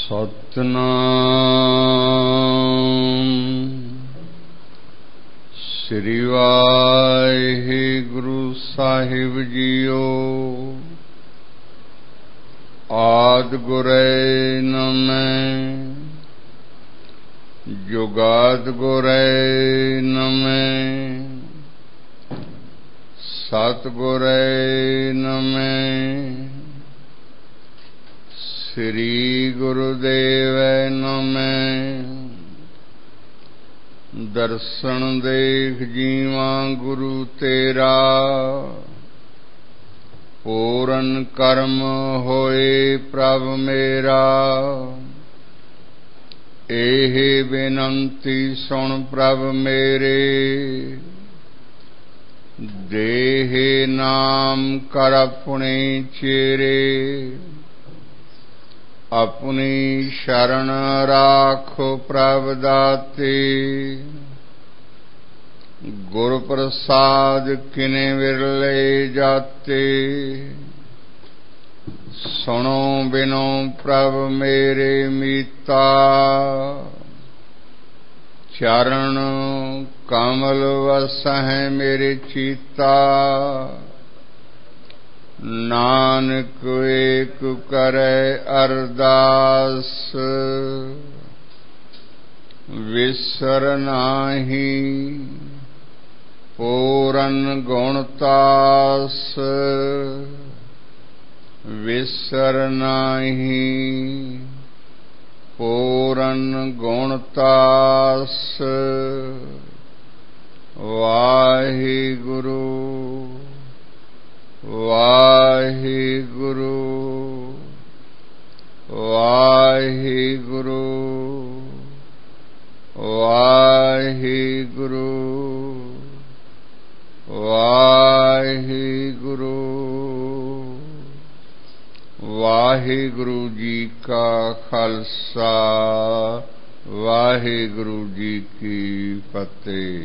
सतनाम श्री वाहिगुरु साहिब जीओ। आदि गुरै नमः जुगाद गुरै नमः सतगुरै नमः श्री गुरुदेव नमः। दर्शन देख जीवा गुरु तेरा पूरन कर्म होए प्रभ मेरा। एहि बेनंती सुन प्रभ मेरे देहे नाम कर अपने चेरे। अपनी शरण राखो प्रभ दाते गुरु प्रसाद किने विरले जाते। सुनो बिनो प्रभ मेरे मीता चरण कमल वसह मेरे चीता। नानक एक करे अरदास विसर नाही पूरन गुणतास। विसर नाही पूरन गुणतास। वाहिगुरु वाहिगुरु वाहिगुरु वाहिगुरु वाहिगुरु। वाहिगुरु जी का खालसा वाहिगुरु जी की फतेह।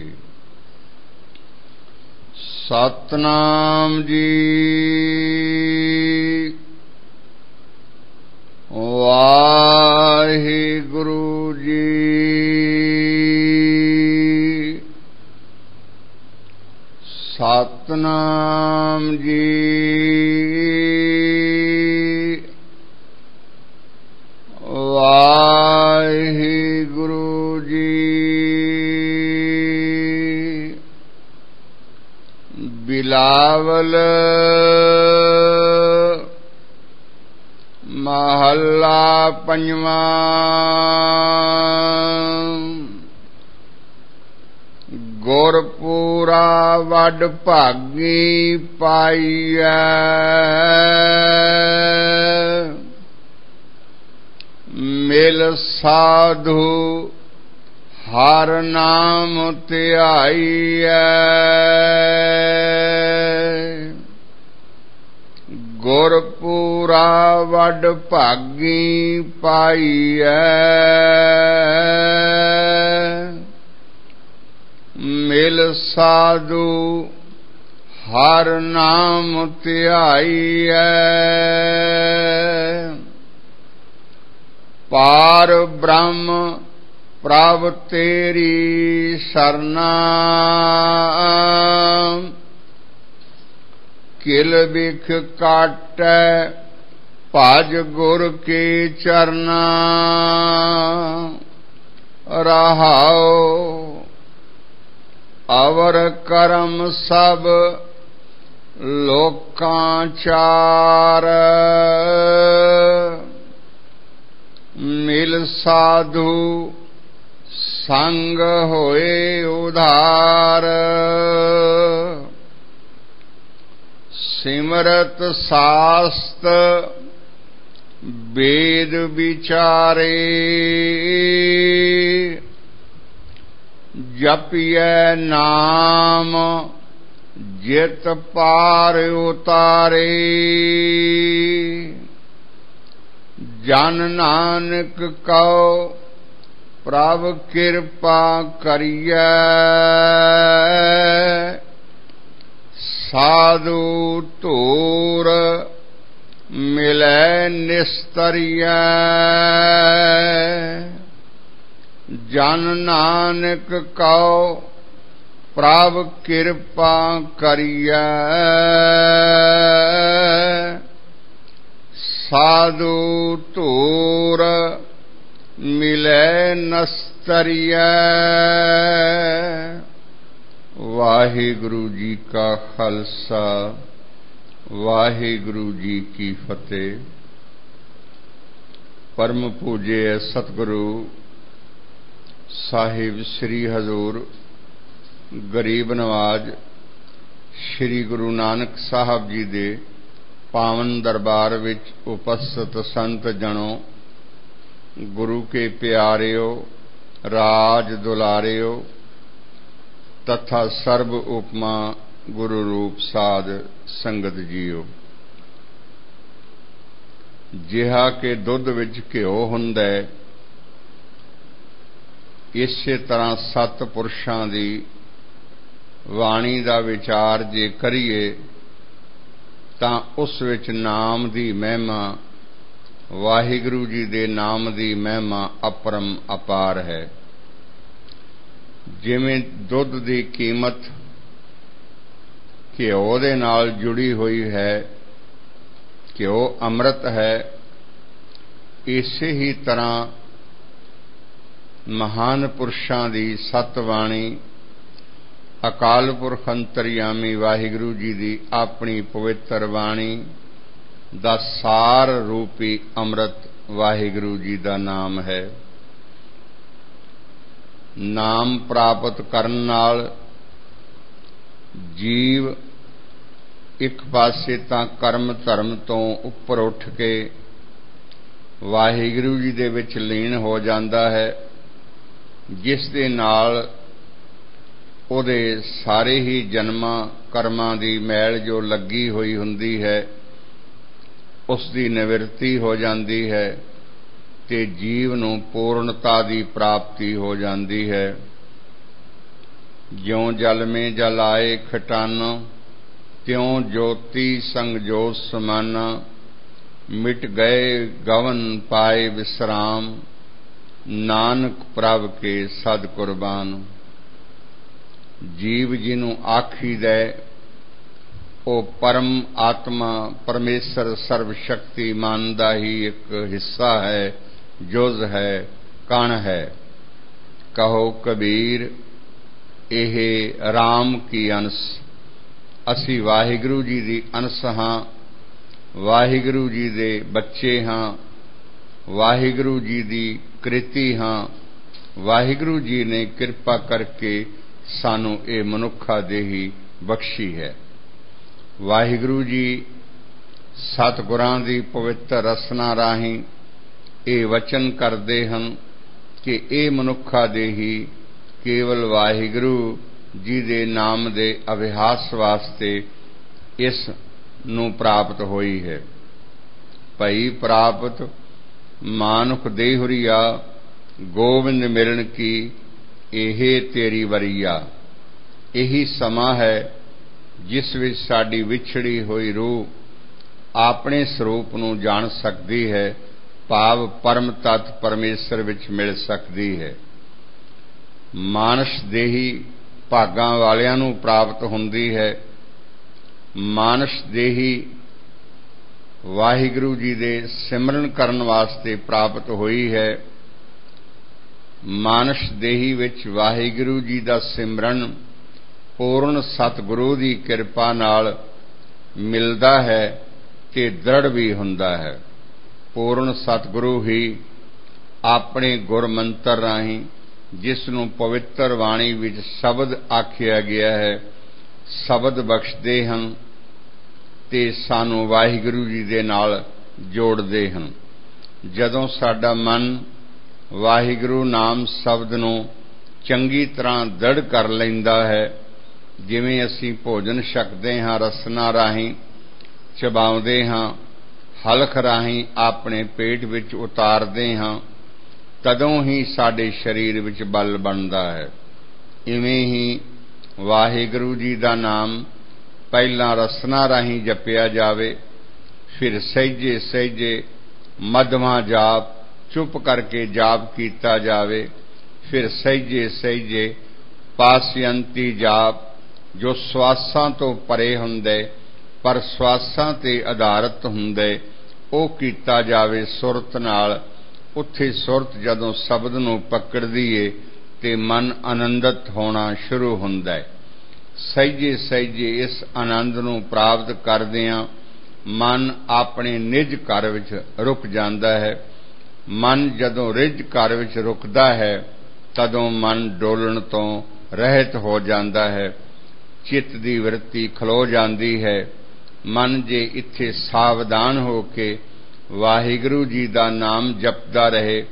सतनाम जी वाहिगुरु जी सतनाम जी वाहिगुरु जी। बिलावल महला पंजवा। गुरपूरा वड भागी पाईऐ। मिल साधु हर नाम ध्याईऐ। गुरपूरा वड भागी पाईऐ। मिल साधु हर नाम ध्याईऐ। पार ब्रह्म प्रभ तेरी सरना। किल बिख काटै भज गुर के चरना। रहाओ अवर करम सब लोकां चार। मिल साधु संग होए उधार। सिमरत शास्त्र वेद विचारे। जपिए नाम जित पार उतारे। जन नानक कहो प्रभ कृपा करिए। साधु तूर मिलै निस्तरिय जन नानक कौ प्रभ कृपा करिय साधु तूर मिलै नस्तरिय। वाहिगुरु जी का खालसा वाहिगुरु जी की फतेह। परम पूज्य सतगुरु साहिब श्री हजूर गरीब नवाज श्री गुरु नानक साहब जी दे पावन दरबार विच उपस्थित संत जनों, गुरु के प्यारियो, राज दुलारियो तथा सर्व उपमा गुरु रूप साध संगत जीओ। जिहा के दुध विच घिओ हुंदा है, इसे तरह सत पुरुषां दी वाणी दा विचार जे करिए तां उस विच नाम दी महिमा, वाहिगुरु जी दे नाम दी महिमा अपरम अपार है। जिवें दुध दी कीमत घिओ दे नाल जुड़ी हुई है, घिओ अमृत है, इसे ही तरह महान पुरुषां दी सतवाणी अकाल पुरख अंतरयामी वाहिगुरु जी दी अपनी पवित्र वाणी दा सार रूपी अमृत वाहिगुरु जी दा नाम है। नाम प्राप्त करन नाल जीव एक पासे तां कर्म धर्म तो उपर उठ के वाहिगुरु जी दे विच लीन हो जांदा है, जिस दे नाल उहदे सारे ही जन्मां कर्मां दी मैल जो लगी हुई हुंदी है उसकी निवृत्ति हो जाती है ते जीव नूं पूर्णता की प्राप्ति हो जाती है। ज्यों जल में जल आए खटाना, त्यों ज्योति संग जोत समाना, मिट गए गवन पाए विश्राम, नानक प्रभ के सद कुर्बान। जीव जिन्हों आखी दे ओ परम आत्मा परमेश्वर सर्वशक्तिमान दा ही एक हिस्सा है, जुज है, कण है। कहो कबीर एह राम की अंश, असी वाहिगुरु जी दी अंश हाँ, वाहिगुरु जी दे बच्चे हाँ, वाहिगुरु जी दी कृति हाँ। वाहिगुरु जी ने कृपा करके सानू ये मनुखा देही बख्शी है। वाहिगुरु जी सतगुरां दी पवित्र रसना राही ये वचन करते हैं कि ये मनुखा देही केवल वाहिगुरु जी दे नाम दे अभ्यास वास्ते इस नूं प्राप्त हुई है। भई प्राप्त मानुख देहुरिया, गोविंद मिलन की एहे तेरी वरिया। यही समा है जिस विच साडी विछड़ी हुई रूह अपने स्वरूप नूं जान सकती है, भाव परम तत्त परमेश्वर विच मिल सकती है। मानस देही भागां वालियां नूं प्राप्त हुंदी है। मानस देही वाहिगुरु जी दे सिमरन करन वास्ते प्राप्त हुई है। मानस देही विच वाहिगुरु जी दा सिमरन पूर्ण सतगुरु दी किरपा नाल मिलदा है ते दृढ़ भी हुंदा है। पूर्ण सतगुरु ही अपने गुरमंत्र राही जिस नूं पवित्र वाणी विच शब्द आखिया गया है, शब्द बख्शदे हन ते सानू वाहिगुरु जी दे नाल जोड़दे हन। जदों साडा मन वाहिगुरु नाम शब्द नूं चंगी तरह दृढ़ कर लैंदा है, जिवें असीं भोजन छकदे हां रसना राही, चबाउंदे हां, हलख राही अपने पेट विच उतारदे हां, तदों ही साडे शरीर विच बल बनदा है। इवें ही वाहिगुरु जी दा नाम पहला रसना राही जपिया जावे, फिर सहजे सहजे मध्यमा जाप चुप करके जाप कीता जावे। फिर सहजे सहजे पासयंती जाप जो ਸਵਾਸਾਂ ਤੋਂ ਪਰੇ ਹੁੰਦੇ ਪਰ ਸਵਾਸਾਂ ਤੇ ਆਧਾਰਿਤ ਹੁੰਦੇ ਉਹ ਕੀਤਾ ਜਾਵੇ ਸੁਰਤ ਨਾਲ। ਉੱਥੇ ਸੁਰਤ ਜਦੋਂ ਸ਼ਬਦ ਨੂੰ ਪਕੜਦੀ ਏ ਤੇ ਮਨ ਆਨੰਦਿਤ ਹੋਣਾ ਸ਼ੁਰੂ ਹੁੰਦਾ ਹੈ। ਸਹਿਜੇ ਸਹਿਜੇ ਇਸ ਆਨੰਦ ਨੂੰ ਪ੍ਰਾਪਤ ਕਰਦਿਆਂ ਮਨ ਆਪਣੇ ਨਿਜ ਘਰ ਵਿੱਚ ਰੁਕ ਜਾਂਦਾ ਹੈ। ਮਨ ਜਦੋਂ ਨਿਜ ਘਰ ਵਿੱਚ ਰੁਕਦਾ ਹੈ ਤਦੋਂ ਮਨ ਡੋਲਣ ਤੋਂ ਰਹਿਤ ਹੋ ਜਾਂਦਾ ਹੈ। ਚਿੱਤ ਦੀ ਵਰਤੀ ਖਲੋ ਜਾਂਦੀ ਹੈ। ਮਨ ਜੇ ਇੱਥੇ ਸਾਵਧਾਨ ਹੋ ਕੇ ਵਾਹਿਗੁਰੂ ਜੀ ਦਾ ਨਾਮ ਜਪਦਾ ਰਹੇ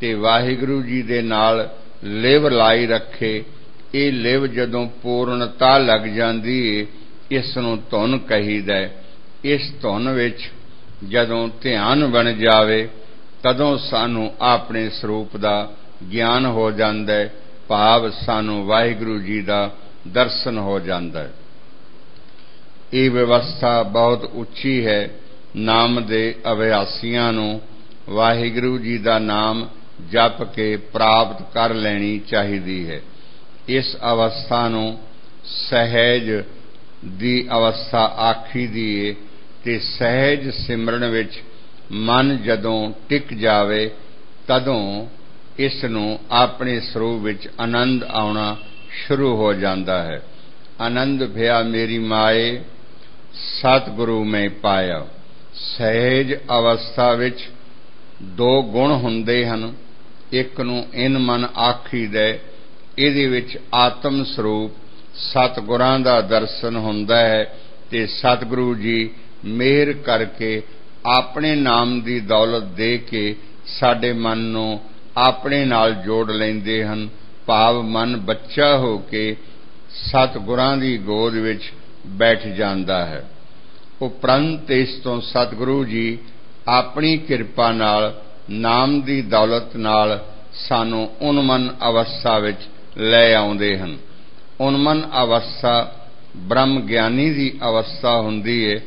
ਤੇ ਵਾਹਿਗੁਰੂ ਜੀ ਦੇ ਨਾਲ ਲਿਵ ਲਾਈ ਰੱਖੇ, ਇਹ ਲਿਵ ਜਦੋਂ ਪੂਰਨਤਾ ਲੱਗ ਜਾਂਦੀ ਏ ਇਸ ਨੂੰ ਧੁਨ ਕਹੀਦਾ। ਇਸ ਧੁਨ ਵਿੱਚ ਜਦੋਂ ਧਿਆਨ ਬਣ ਜਾਵੇ ਤਦੋਂ ਸਾਨੂੰ ਆਪਣੇ ਸਰੂਪ ਦਾ ਗਿਆਨ ਹੋ ਜਾਂਦਾ ਹੈ, ਭਾਵ ਸਾਨੂੰ ਵਾਹਿਗੁਰੂ ਜੀ ਦਾ ਦਰਸ਼ਨ ਹੋ ਜਾਂਦਾ ਹੈ। ਇਹ ਵਿਵਸਥਾ ਬਹੁਤ ਉੱਚੀ ਹੈ। ਨਾਮ ਦੇ ਅਭਿਆਸੀਆਂ ਨੂੰ ਵਾਹਿਗੁਰੂ ਜੀ ਦਾ ਨਾਮ ਜਪ ਕੇ ਪ੍ਰਾਪਤ ਕਰ ਲੈਣੀ ਚਾਹੀਦੀ ਹੈ। ਇਸ ਅਵਸਥਾ ਨੂੰ ਸਹਿਜ ਦੀ ਅਵਸਥਾ ਆਖੀ ਦੀ ਏ ਤੇ ਸਹਿਜ ਸਿਮਰਨ ਵਿੱਚ ਮਨ ਜਦੋਂ ਟਿਕ ਜਾਵੇ ਤਦੋਂ ਇਸ ਨੂੰ ਆਪਣੇ ਸਰੂਪ ਵਿੱਚ ਆਨੰਦ ਆਉਣਾ ਸ਼ੁਰੂ ਹੋ ਜਾਂਦਾ ਹੈ। ਆਨੰਦ ਭਇਆ ਮੇਰੀ ਮਾਏ ਸਤਿਗੁਰੂ ਮੈਂ ਪਾਇਆ। ਸਹਿਜ ਅਵਸਥਾ ਵਿੱਚ ਦੋ ਗੁਣ ਹੁੰਦੇ ਹਨ। ਇੱਕ ਨੂੰ ਇਨ ਮਨ ਆਖੀਦਾ, ਇਹਦੇ ਵਿੱਚ ਆਤਮ ਸਰੂਪ ਸਤਿਗੁਰਾਂ ਦਾ ਦਰਸ਼ਨ ਹੁੰਦਾ ਹੈ ਤੇ ਸਤਿਗੁਰੂ ਜੀ ਮਿਹਰ ਕਰਕੇ ਆਪਣੇ ਨਾਮ ਦੀ ਦੌਲਤ ਦੇ ਕੇ ਸਾਡੇ ਮਨ ਨੂੰ ਆਪਣੇ ਨਾਲ ਜੋੜ ਲੈਂਦੇ ਹਨ, ਭਾਵ ਮਨ ਬੱਚਾ ਹੋ ਕੇ ਸਤਿਗੁਰਾਂ ਦੀ ਗੋਦ ਵਿੱਚ ਬੈਠ ਜਾਂਦਾ ਹੈ। ਉਪਰੰਤ ਇਸ ਤੋਂ ਸਤਿਗੁਰੂ ਜੀ ਆਪਣੀ ਕਿਰਪਾ ਨਾਲ ਨਾਮ ਦੀ ਦੌਲਤ ਨਾਲ ਸਾਨੂੰ ਉਨਮਨ ਅਵਸਥਾ ਵਿੱਚ ਲੈ ਆਉਂਦੇ ਹਨ। ਉਨਮਨ ਅਵਸਥਾ ਬ੍ਰਹਮ ਗਿਆਨੀ ਦੀ ਅਵਸਥਾ ਹੁੰਦੀ ਹੈ।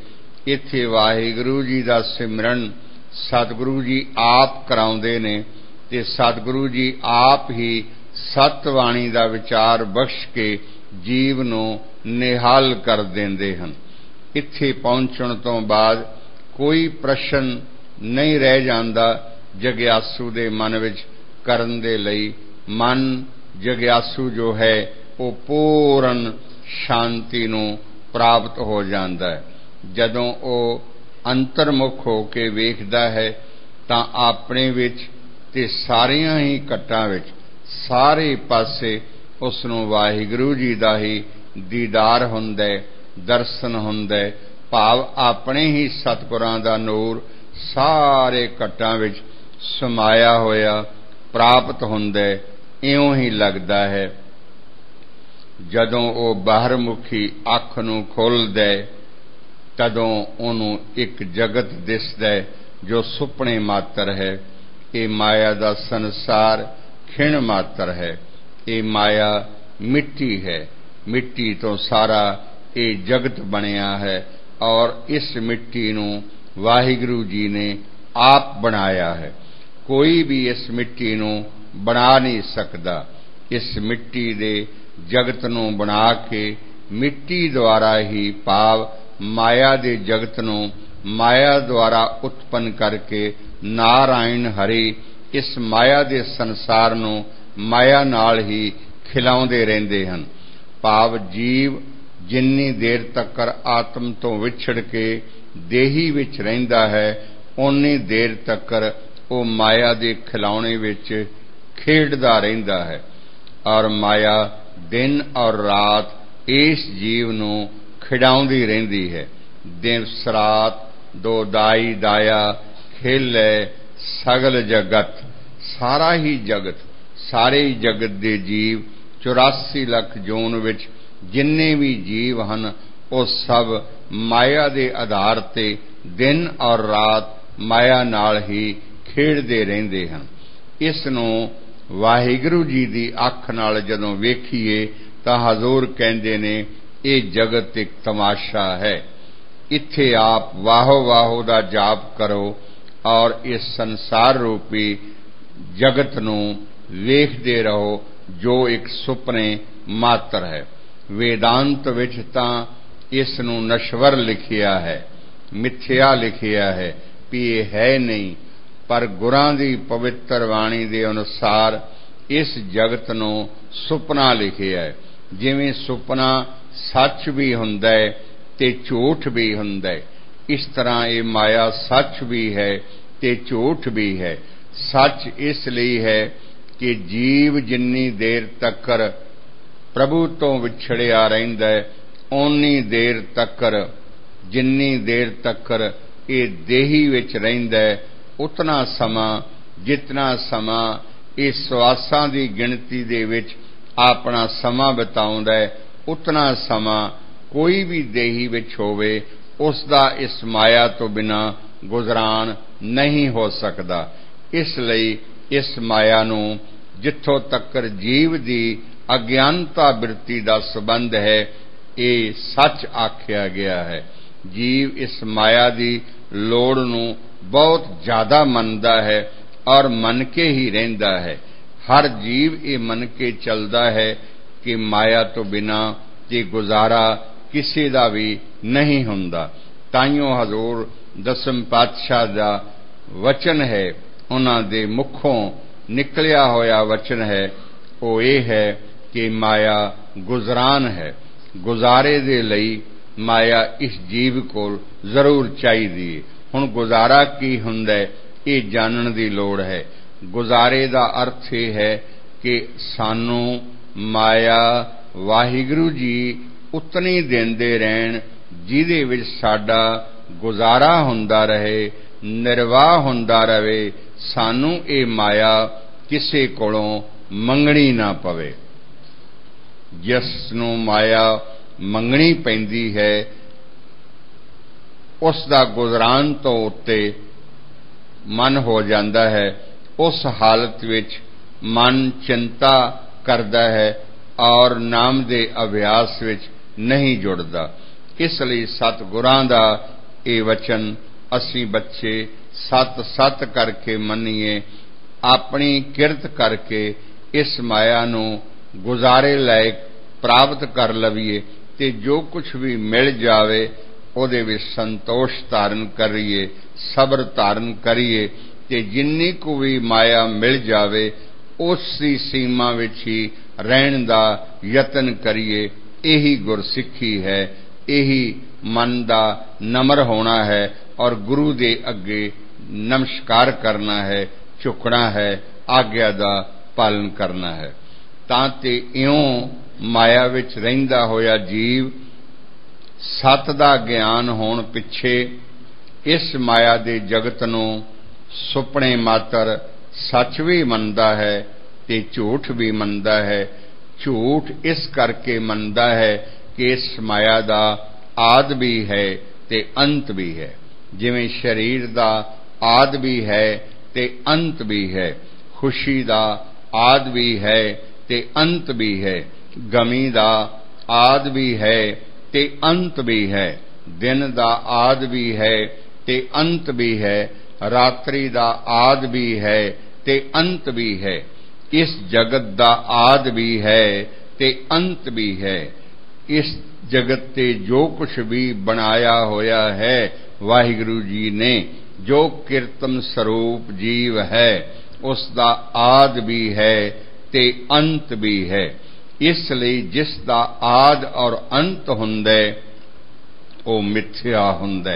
ਇੱਥੇ ਵਾਹਿਗੁਰੂ ਜੀ ਦਾ ਸਿਮਰਨ ਸਤਿਗੁਰੂ ਜੀ ਆਪ ਕਰਾਉਂਦੇ ਨੇ ਤੇ ਸਤਿਗੁਰੂ ਜੀ ਆਪ ਹੀ ਸਤਿਬਾਣੀ ਦਾ ਵਿਚਾਰ ਬਖਸ਼ ਕੇ ਜੀਵ ਨੂੰ ਨਿਹਾਲ ਕਰ ਦਿੰਦੇ ਹਨ। ਇੱਥੇ ਪਹੁੰਚਣ ਤੋਂ ਬਾਅਦ ਕੋਈ ਪ੍ਰਸ਼ਨ ਨਹੀਂ ਰਹਿ ਜਾਂਦਾ ਜਗਿਆਸੂ ਦੇ ਮਨ ਵਿੱਚ ਕਰਨ ਦੇ ਲਈ। ਮਨ ਜਗਿਆਸੂ ਜੋ ਹੈ ਉਹ ਪੂਰਨ ਸ਼ਾਂਤੀ ਨੂੰ ਪ੍ਰਾਪਤ ਹੋ ਜਾਂਦਾ ਹੈ। ਜਦੋਂ ਉਹ ਅੰਤਰਮੁਖ ਹੋ ਕੇ ਵੇਖਦਾ ਹੈ ਤਾਂ ਆਪਣੇ ਵਿੱਚ ਤੇ ਸਾਰੀਆਂ ਹੀ ਘਟਾਂ ਵਿੱਚ ਸਾਰੇ ਪਾਸੇ ਉਸ ਨੂੰ ਵਾਹਿਗੁਰੂ ਜੀ ਦਾ ਹੀ ਦੀਦਾਰ ਹੁੰਦਾ, ਦਰਸ਼ਨ ਹੁੰਦਾ, ਭਾਵ ਆਪਣੇ ਹੀ ਸਤਿਗੁਰਾਂ ਦਾ ਨੂਰ ਸਾਰੇ ਘਟਾਂ ਵਿੱਚ ਸਮਾਇਆ ਹੋਇਆ ਪ੍ਰਾਪਤ ਹੁੰਦਾ। ਇਉਂ ਹੀ ਲੱਗਦਾ ਹੈ। ਜਦੋਂ ਉਹ ਬਾਹਰਮੁਖੀ ਅੱਖ ਨੂੰ ਖੋਲ੍ਹਦਾ ਤਦੋਂ ਉਹਨੂੰ ਇੱਕ ਜਗਤ ਦਿਸਦਾ ਜੋ ਸੁਪਨੇ ਮਾਤਰ ਹੈ। ਇਹ ਮਾਇਆ ਦਾ ਸੰਸਾਰ ਖਿਣ ਮਾਤਰ ਹੈ। ਇਹ ਮਾਇਆ ਮਿੱਟੀ ਹੈ। ਮਿੱਟੀ ਤੋਂ ਸਾਰਾ ਇਹ ਜਗਤ ਬਣਿਆ ਹੈ ਔਰ ਇਸ ਮਿੱਟੀ ਨੂੰ ਵਾਹਿਗੁਰੂ ਜੀ ਨੇ ਆਪ ਬਣਾਇਆ ਹੈ। ਕੋਈ ਵੀ ਇਸ ਮਿੱਟੀ ਨੂੰ ਬਣਾ ਨਹੀਂ ਸਕਦਾ। ਇਸ ਮਿੱਟੀ ਦੇ ਜਗਤ ਨੂੰ ਬਣਾ ਕੇ ਮਿੱਟੀ ਦੁਆਰਾ ਹੀ, ਭਾਵ ਮਾਇਆ ਦੇ ਜਗਤ ਨੂੰ ਮਾਇਆ ਦੁਆਰਾ ਉਤਪੰਨ ਕਰਕੇ ਨਾਰਾਇਣ ਹਰੀ ਇਸ ਮਾਇਆ ਦੇ ਸੰਸਾਰ ਨੂੰ ਮਾਇਆ ਨਾਲ ਹੀ ਖਿਲਾਉਂਦੇ ਰਹਿੰਦੇ ਹਨ। ਭਾਵ ਜੀਵ ਜਿੰਨੀ ਦੇਰ ਤੱਕ ਆਤਮ ਤੋਂ ਵਿਛੜ ਕੇ ਦੇਹੀ ਵਿੱਚ ਰਹਿੰਦਾ ਹੈ ਓਨੀ ਦੇਰ ਤੱਕ ਉਹ ਮਾਇਆ ਦੇ ਖਿਲਾਉਣੇ ਵਿੱਚ ਖੇਡਦਾ ਰਹਿੰਦਾ ਹੈ ਔਰ ਮਾਇਆ ਦਿਨ ਔਰ ਰਾਤ ਇਸ ਜੀਵ ਨੂੰ ਖਿਡਾਉਂਦੀ ਰਹਿੰਦੀ ਹੈ। ਦਿਨ ਰਾਤ ਦੋ ਦਾਈ ਦਾਇਆ ਖੇਲੇ ਸਗਲ ਜਗਤ। ਸਾਰਾ ਹੀ ਜਗਤ, ਸਾਰੇ ਹੀ ਜਗਤ ਦੇ ਜੀਵ 84 ਲੱਖ ਜੂਨ ਵਿੱਚ ਜਿੰਨੇ ਵੀ ਜੀਵ ਹਨ ਉਹ ਸਭ ਮਾਇਆ ਦੇ ਆਧਾਰ ਤੇ ਦਿਨ ਔਰ ਰਾਤ ਮਾਇਆ ਨਾਲ ਹੀ ਖੇਡਦੇ ਰਹਿੰਦੇ ਹਨ। ਇਸ ਨੂੰ ਵਾਹਿਗੁਰੂ ਜੀ ਦੀ ਅੱਖ ਨਾਲ ਜਦੋਂ ਵੇਖੀਏ ਤਾਂ ਹਜ਼ੂਰ ਕਹਿੰਦੇ ਨੇ ਇਹ ਜਗਤ ਇੱਕ ਤਮਾਸ਼ਾ ਹੈ। इत्थे आप वाहो वाहो दा जाप करो और इस संसार रूपी जगत नूं वेखदे रहो जो एक सुपने मात्र है। वेदांत विच तां इस नूं नश्वर लिखिया है, मिथ्या लिखिया है भी ये है नहीं, पर गुरां दी पवित्र बाणी दे अनुसार इस जगत नूं सुपना लिखिया है। जिवें सुपना सच भी हुंदा है ते झूठ भी हुंदा है, इस तरह ये माया सच भी है ते झूठ भी है। सच इसलिए है कि जीव जिन्नी देर तकर प्रभु तो विछड़िया रहिंदा है, ओनी देर तकर जिन्नी देर तकर ये देही विच रहिंदा है, उतना समा जितना समा ये सवासां दी गिणती दे विच अपना समा बिताउंदा है, उतना समा कोई भी देही विच होवे उसदा इस माया तो बिना गुजरान नहीं हो सकदा। इसलिए इस माया नूं जिथों तकर जीव दी अज्ञानता बिरती दा संबंध है ये सच आख्या गया है। जीव इस माया दी लोड़ नूं बहुत ज्यादा मनदा है और मन के ही रहिंदा है। हर जीव ये मन के चलदा है कि माया तो बिना ये गुजारा किसी दा भी नहीं हुंदा। ताइयों हजूर दसम पातशाह दा वचन है, उन्हां दे मुखों निकलिया होया वचन है, वो ये है कि माया गुजरान है। गुजारे दे लई माया इस जीव को जरूर चाहिए। हुण गुजारा की हुंदा है ये जानन दी लोड़ है। गुजारे दा अर्थ ये है कि सानू माया वाहिगुरू जी उतनी देंदे रहन जिहदे विच साडा गुजारा हुंदा रहे, निर्वाह हुंदा रहे, सानू ये माया किसे कोलों मंगणी ना पवे। जिस नूं माया मंगणी पैंदी है उस दा गुजरान तो उत्ते मन हो जाता है। उस हालत विच मन चिंता करता है और नाम दे अभ्यास विच नहीं जुड़ता। इसलिए सतगुरां दा ये वचन असीं बच्चे सत सत करके मनीए, अपनी किरत करके इस माया नूं गुजारे लायक प्राप्त कर लवीए ते जो कुछ भी मिल जावे ਉਹਦੇ ਵਿੱਚ संतोष धारण करिए, सब्र धारण करिए ते जिन्नी को भी माया मिल जावे उसी सीमा विच ही रहण दा यतन करिए। यही गुरसिੱਖੀ है, यही मन दा नम्र होना है और गुरु दे अगे नमस्कार करना है, झुकना है, आग्या दा पालन करना है। तां ते इउं माया विच रहिंदा होया जीव सत दा ज्ञान होण पिछे इस माया दे जगत नूं सुपने मात्र सच भी मनदा है ते झूठ भी मनदा है। झूठ इस करके मनदा है कि इस माया दा आद भी है ते अंत भी है। जिवें शरीर दा आद भी है ते अंत भी है, खुशी दा आद भी है ते अंत भी है, गमी दा आद भी है ते अंत भी है, दिन दा आद भी है ते अंत भी है, रात्रि दा आद भी है ते अंत भी है, इस जगत दा आद भी है ते अंत भी है। इस जगत ते जो कुछ भी बनाया होया है वाहिगुरू जी ने, जो कीर्तन स्वरूप जीव है उसका आद भी है ते अंत भी है। इसलिए जिसका आद और अंत हुंदा वो मिथ्या हुंदा,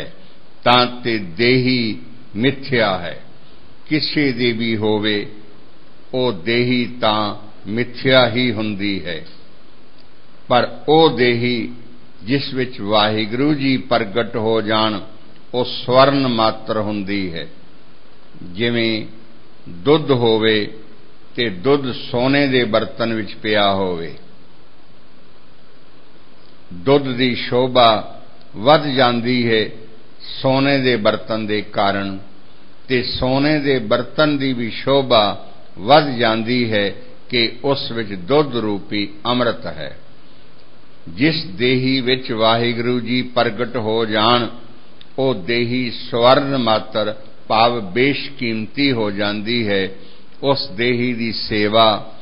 तां ते देही मिथ्या है। किसी दी भी होवे ओ देही तां मिथ्या ही हुंदी है, पर ओ देही जिस विच वाहिगुरू जी प्रगट हो जान वो स्वर्ण मात्र हुंदी है। जिवें दुध होवे ते दुध सोने दे बर्तन विच पिया होवे, दुध दी शोभा वध जांदी है सोने दे बर्तन दे कारण, ते सोने दे बर्तन दी भी शोभा वध जांदी है कि उस विच दुध रूपी अमृत है। जिस देही विच वाहिगुरु जी प्रगट हो जान ਉਹ ਦੇਹੀ ਸਵਰਨ ਮਾਤਰ ਭਾਵ ਬੇਸ਼ਕੀਮਤੀ ਹੋ ਜਾਂਦੀ ਹੈ। ਉਸ ਦੇਹੀ ਦੀ ਸੇਵਾ,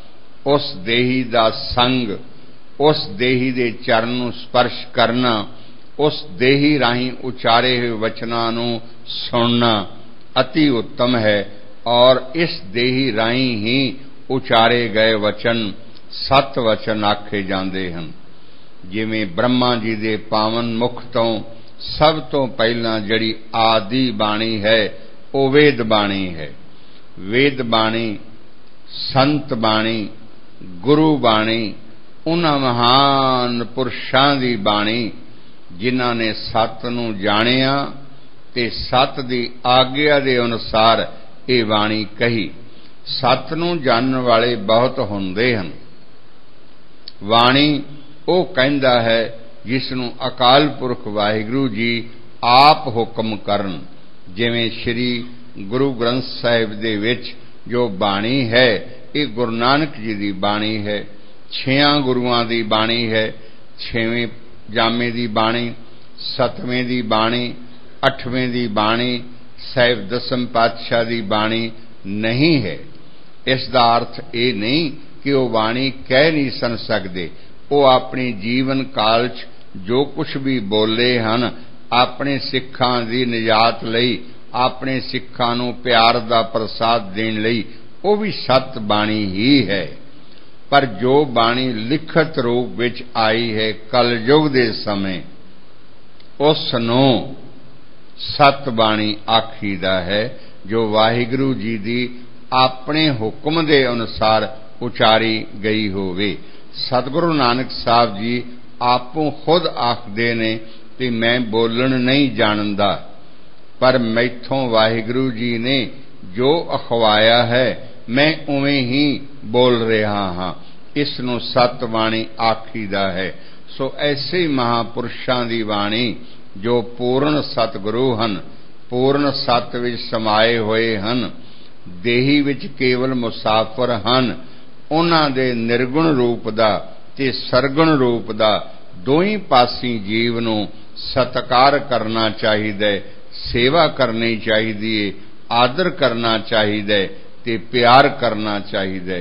ਉਸ ਦੇਹੀ ਦਾ ਸੰਗ, ਉਸ ਦੇਹੀ ਦੇ ਚਰਨ ਨੂੰ ਸਪਰਸ਼ ਕਰਨਾ, ਉਸ ਦੇਹੀ ਰਾਹੀਂ ਉਚਾਰੇ ਹੋਏ ਵਚਨਾਂ ਨੂੰ ਸੁਣਨਾ ਅਤੀ ਉੱਤਮ ਹੈ। ਔਰ ਇਸ ਦੇਹੀ ਰਾਹੀਂ ਹੀ ਉਚਾਰੇ ਗਏ ਵਚਨ ਸਤ ਵਚਨ ਆਖੇ ਜਾਂਦੇ ਹਨ। ਜਿਵੇਂ ਬ੍ਰਹਮਾ ਜੀ ਦੇ ਪਾਵਨ ਮੁਖ ਤੋਂ ਸਭ ਤੋਂ ਪਹਿਲਾਂ ਜਿਹੜੀ ਆਦਿ ਬਾਣੀ ਹੈ ਉਹ ਵੇਦ ਬਾਣੀ ਹੈ। ਵੇਦ ਬਾਣੀ, ਸੰਤ ਬਾਣੀ, ਗੁਰੂ ਬਾਣੀ, ਉਹਨਾਂ ਮਹਾਨ ਪੁਰਸ਼ਾਂ ਦੀ ਬਾਣੀ ਜਿਨ੍ਹਾਂ ਨੇ ਸੱਤ ਨੂੰ ਜਾਣਿਆ ਤੇ ਸੱਤ ਦੀ ਆਗਿਆ ਦੇ ਅਨੁਸਾਰ ਇਹ ਬਾਣੀ ਕਹੀ। ਸੱਤ ਨੂੰ ਜਾਣਨ ਵਾਲੇ ਬਹੁਤ ਹੁੰਦੇ ਹਨ। ਬਾਣੀ ਉਹ ਕਹਿੰਦਾ ਹੈ ਜਿਸ ਨੂੰ ਅਕਾਲ ਪੁਰਖ ਵਾਹਿਗੁਰੂ ਜੀ ਆਪ ਹੁਕਮ ਕਰਨ। ਜਿਵੇਂ ਸ੍ਰੀ ਗੁਰੂ ਗ੍ਰੰਥ ਸਾਹਿਬ ਦੇ ਵਿੱਚ ਜੋ ਬਾਣੀ ਹੈ ਇਹ ਗੁਰੂ ਨਾਨਕ ਜੀ ਦੀ ਬਾਣੀ ਹੈ। 6 ਗੁਰੂਆਂ ਦੀ ਬਾਣੀ ਹੈ। 6ਵੇਂ ਜਾਮੇ ਦੀ ਬਾਣੀ, 7ਵੇਂ ਦੀ ਬਾਣੀ, 8ਵੇਂ ਦੀ ਬਾਣੀ, ਸਾਹਿਬ ਦਸਮ ਪਾਤਸ਼ਾਹ ਦੀ ਬਾਣੀ ਨਹੀਂ ਹੈ। ਇਸ ਦਾ ਅਰਥ ਇਹ ਨਹੀਂ ਕਿ ਉਹ ਬਾਣੀ ਕਹਿ ਨਹੀਂ ਸਨ ਸਕਦੇ। ਉਹ ਆਪਣੇ ਜੀਵਨ ਕਾਲ 'ਚ ਜੋ ਕੁਝ ਵੀ ਬੋਲੇ ਹਨ ਆਪਣੇ ਸਿੱਖਾਂ ਦੀ ਨਿਜਾਤ ਲਈ, ਆਪਣੇ ਸਿੱਖਾਂ ਨੂੰ ਪਿਆਰ ਦਾ ਪ੍ਰਸਾਦ ਦੇਣ ਲਈ, ਉਹ ਵੀ ਸਤ ਬਾਣੀ ਹੀ ਹੈ। ਪਰ ਜੋ ਬਾਣੀ ਲਿਖਤ ਰੂਪ ਵਿੱਚ ਆਈ ਹੈ ਕਲਯੁਗ ਦੇ ਸਮੇਂ, ਉਸ ਨੂੰ ਸਤ ਬਾਣੀ ਆਖੀਦਾ ਹੈ ਜੋ ਵਾਹਿਗੁਰੂ ਜੀ ਦੀ ਆਪਣੇ ਹੁਕਮ ਦੇ ਅਨੁਸਾਰ ਉਚਾਰੀ ਗਈ ਹੋਵੇ। ਸਤਿਗੁਰੂ ਨਾਨਕ ਸਾਹਿਬ ਜੀ ਆਪੋਂ ਖੁਦ ਆਖਦੇ ਨੇ ਕਿ ਮੈਂ ਬੋਲਣ ਨਹੀਂ ਜਾਣਦਾ, ਪਰ ਮੈਥੋਂ ਵਾਹਿਗੁਰੂ ਜੀ ਨੇ ਜੋ ਅਖਵਾਇਆ ਹੈ ਮੈਂ ਉਵੇਂ ਹੀ ਬੋਲ ਰਿਹਾ ਹਾਂ। ਇਸ ਨੂੰ ਸਤ ਬਾਣੀ ਆਖੀਦਾ ਹੈ। ਸੋ ਐਸੇ ਮਹਾਂਪੁਰਸ਼ਾਂ ਦੀ ਬਾਣੀ ਜੋ ਪੂਰਨ ਸਤਿਗੁਰੂ ਹਨ, ਪੂਰਨ ਸਤ ਵਿੱਚ ਸਮਾਏ ਹੋਏ ਹਨ, ਦੇਹੀ ਵਿੱਚ ਕੇਵਲ ਮੁਸਾਫਰ ਹਨ, ਉਹਨਾਂ ਦੇ ਨਿਰਗੁਣ ਰੂਪ ਦਾ ਤੇ ਸਰਗੁਣ ਰੂਪ ਦਾ ਦੋਹੀਂ ਪਾਸੀ ਜੀਵ ਨੂੰ ਸਤਿਕਾਰ ਕਰਨਾ ਚਾਹੀਦਾ, ਸੇਵਾ ਕਰਨੀ ਚਾਹੀਦੀ ਹੈ, ਆਦਰ ਕਰਨਾ ਚਾਹੀਦਾ ਤੇ ਪਿਆਰ ਕਰਨਾ ਚਾਹੀਦਾ।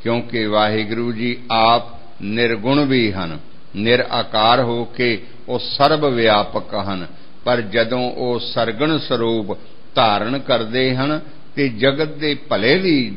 ਕਿਉਂਕਿ ਵਾਹਿਗੁਰੂ ਜੀ ਆਪ ਨਿਰਗੁਣ ਵੀ ਹਨ, ਨਿਰਾਕਾਰ ਹੋ ਕੇ ਉਹ ਸਰਬ ਵਿਆਪਕ ਹਨ। ਪਰ ਜਦੋਂ ਉਹ ਸਰਗੁਣ ਸਰੂਪ ਧਾਰਨ ਕਰਦੇ ਹਨ ਤੇ ਜਗਤ ਦੇ ਭਲੇ ਲਈ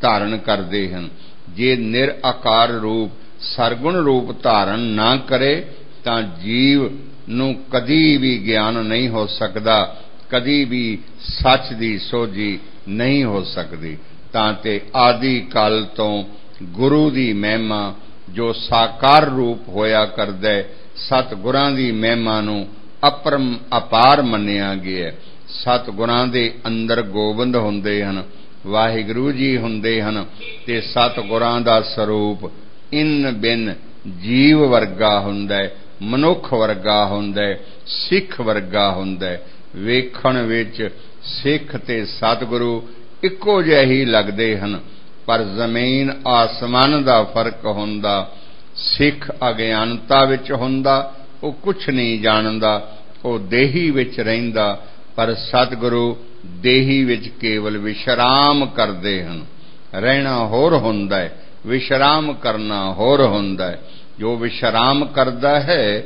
ਧਾਰਨ ਕਰਦੇ ਹਨ। ਜੇ ਨਿਰਾਕਾਰ ਰੂਪ ਸਰਗੁਣ ਰੂਪ ਧਾਰਨ ਨਾ ਕਰੇ ਤਾਂ ਜੀਵ ਨੂੰ ਕਦੀ ਵੀ ਗਿਆਨ ਨਹੀਂ ਹੋ ਸਕਦਾ, ਕਦੀ ਵੀ ਸੱਚ ਦੀ ਸੋਝੀ ਨਹੀਂ ਹੋ ਸਕਦੀ। ਤਾਂ ਤੇ ਆਦਿ ਕਾਲ ਤੋਂ ਗੁਰੂ ਦੀ ਮਹਿਮਾ ਜੋ ਸਾਕਾਰ ਰੂਪ ਹੋਇਆ ਕਰਦਾ, ਸਤਿਗੁਰਾਂ ਦੀ ਮਹਿਮਾ ਨੂੰ ਅਪਰਮ ਅਪਾਰ ਮੰਨਿਆ ਗਿਆ। ਸਤਿਗੁਰਾਂ ਦੇ ਅੰਦਰ ਗੋਬਿੰਦ ਹੁੰਦੇ ਹਨ, ਵਾਹਿਗੁਰੂ ਜੀ ਹੁੰਦੇ ਹਨ ਤੇ ਸਤਿਗੁਰਾਂ ਦਾ ਸਰੂਪ ਇਨ ਬਿਨ ਜੀਵ ਵਰਗਾ ਹੁੰਦਾ, ਮਨੁੱਖ ਵਰਗਾ ਹੁੰਦਾ, ਸਿੱਖ ਵਰਗਾ ਹੁੰਦਾ। ਵੇਖਣ ਵਿੱਚ ਸਿੱਖ ਤੇ ਸਤਿਗੁਰੂ ਇੱਕੋ ਜਿਹੇ ਹੀ ਲੱਗਦੇ ਹਨ, ਪਰ ਜ਼ਮੀਨ ਆਸਮਾਨ ਦਾ ਫਰਕ ਹੁੰਦਾ। ਸਿੱਖ ਅਗਿਆਨਤਾ ਵਿੱਚ ਹੁੰਦਾ, ਉਹ ਕੁਛ ਨਹੀਂ ਜਾਣਦਾ, ਉਹ ਦੇਹੀ ਵਿੱਚ ਰਹਿੰਦਾ। ਪਰ ਸਤਿਗੁਰੂ ਦੇਹੀ ਵਿੱਚ ਕੇਵਲ ਵਿਸ਼ਰਾਮ ਕਰਦੇ ਹਨ। ਰਹਿਣਾ ਹੋਰ ਹੁੰਦਾ ਹੈ, ਵਿਸ਼ਰਾਮ ਕਰਨਾ ਹੋਰ ਹੁੰਦਾ ਹੈ। ਜੋ ਵਿਸ਼ਰਾਮ ਕਰਦਾ ਹੈ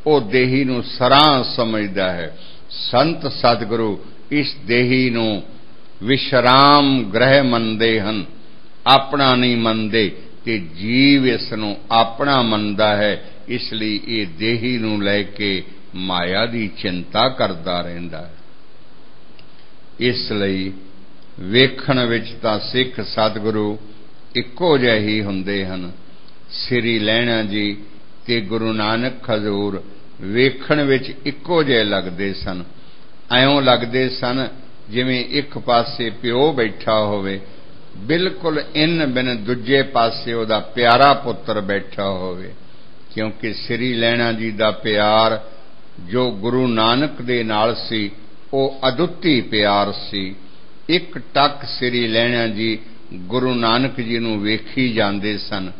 ਉਹ ਦੇਹੀ ਨੂੰ ਸਰਾਂ ਸਮਝਦਾ ਹੈ। ਸੰਤ ਸਤਿਗੁਰੂ ਇਸ ਦੇਹੀ ਨੂੰ ਵਿਸ਼ਰਾਮ ਗ੍ਰਹਿ ਮੰਨਦੇ ਹਨ, ਆਪਣਾ ਨਹੀਂ ਮੰਨਦੇ ਤੇ ਜੀਵ ਇਸ ਨੂੰ ਆਪਣਾ ਮੰਨਦਾ ਹੈ। ਇਸ ਲਈ ਇਹ ਦੇਹੀ ਨੂੰ ਲੈ ਕੇ ਮਾਇਆ ਦੀ ਚਿੰਤਾ ਕਰਦਾ ਰਹਿੰਦਾ ਹੈ। ਇਸ ਲਈ ਵੇਖਣ ਵਿੱਚ ਤਾਂ ਸਿੱਖ ਸਤਿਗੁਰੂ ਇੱਕੋ ਜਿਹੇ ਹੀ ਹੁੰਦੇ ਹਨ। ਸ੍ਰੀ ਲਹਿਣਾ ਜੀ ਤੇ ਗੁਰੂ ਨਾਨਕ ਹਜ਼ੂਰ ਵੇਖਣ ਵਿੱਚ ਇੱਕੋ ਜਿਹੇ ਲੱਗਦੇ ਸਨ। ਐਉਂ ਲੱਗਦੇ ਸਨ ਜਿਵੇਂ ਇੱਕ ਪਾਸੇ ਪਿਓ ਬੈਠਾ ਹੋਵੇ, ਬਿਲਕੁਲ ਇਨ ਬਿਨ ਦੂਜੇ ਪਾਸੇ ਉਹਦਾ ਪਿਆਰਾ ਪੁੱਤਰ ਬੈਠਾ ਹੋਵੇ। ਕਿਉਂਕਿ ਸ੍ਰੀ ਲਹਿਣਾ ਜੀ ਦਾ ਪਿਆਰ ਜੋ ਗੁਰੂ ਨਾਨਕ ਦੇ ਨਾਲ ਸੀ ਉਹ ਅਦੁੱਤੀ ਪਿਆਰ ਸੀ। ਇੱਕ ਟੱਕ ਸ੍ਰੀ ਲਹਿਣਾ ਜੀ ਗੁਰੂ ਨਾਨਕ ਜੀ ਨੂੰ ਵੇਖੀ ਜਾਂਦੇ ਸਨ,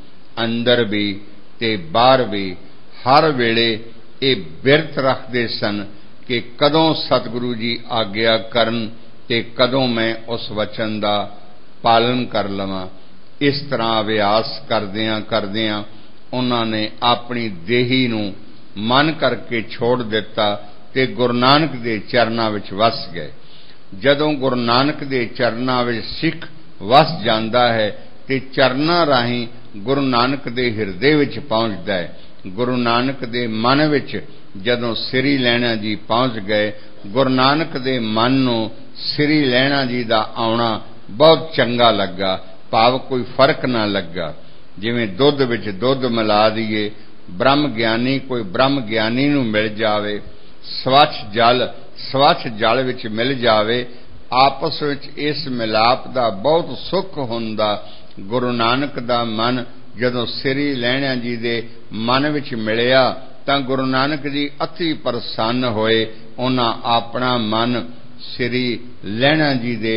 ਅੰਦਰ ਵੀ ਤੇ ਬਾਹਰ ਵੀ, हर वेले ये बिरत रखते सन कि कदों सतगुरु जी आग्या करन ते कदों मैं उस वचन का पालन कर लवां। इस तरह अभ्यास करदियां करदियां उन्होंने अपनी देही नूं मन करके छोड़ दिता ते गुरु नानक दे चरनां विच वस गए। जदों गुरु नानक दे चरनां विच सिख वस जांदा है ते चरनां राहीं गुरु नानक दे हिरदे विच पहुंचदा है। गुरु नानक दे मन विच जदों श्री लैणा जी पहुंच गए, गुरु नानक दे मन नूं श्री लैणा जी दा आउणा बहुत चंगा लगा, भाव कोई फर्क ना लगा। जिवें दुध विच दुध मिला दईए, ब्रह्म ज्ञानी कोई ब्रह्म ज्ञानी नूं मिल जावे, स्वच्छ जल विच मिल जावे, आपस विच इस मिलाप दा बहुत सुख हुंदा। गुरु नानक दा मन जदों श्री लैणा जी दे मन विच मिलिया तां गुरु नानक जी अति प्रसन्न होए। उन्हां अपना मन श्री लैणा जी दे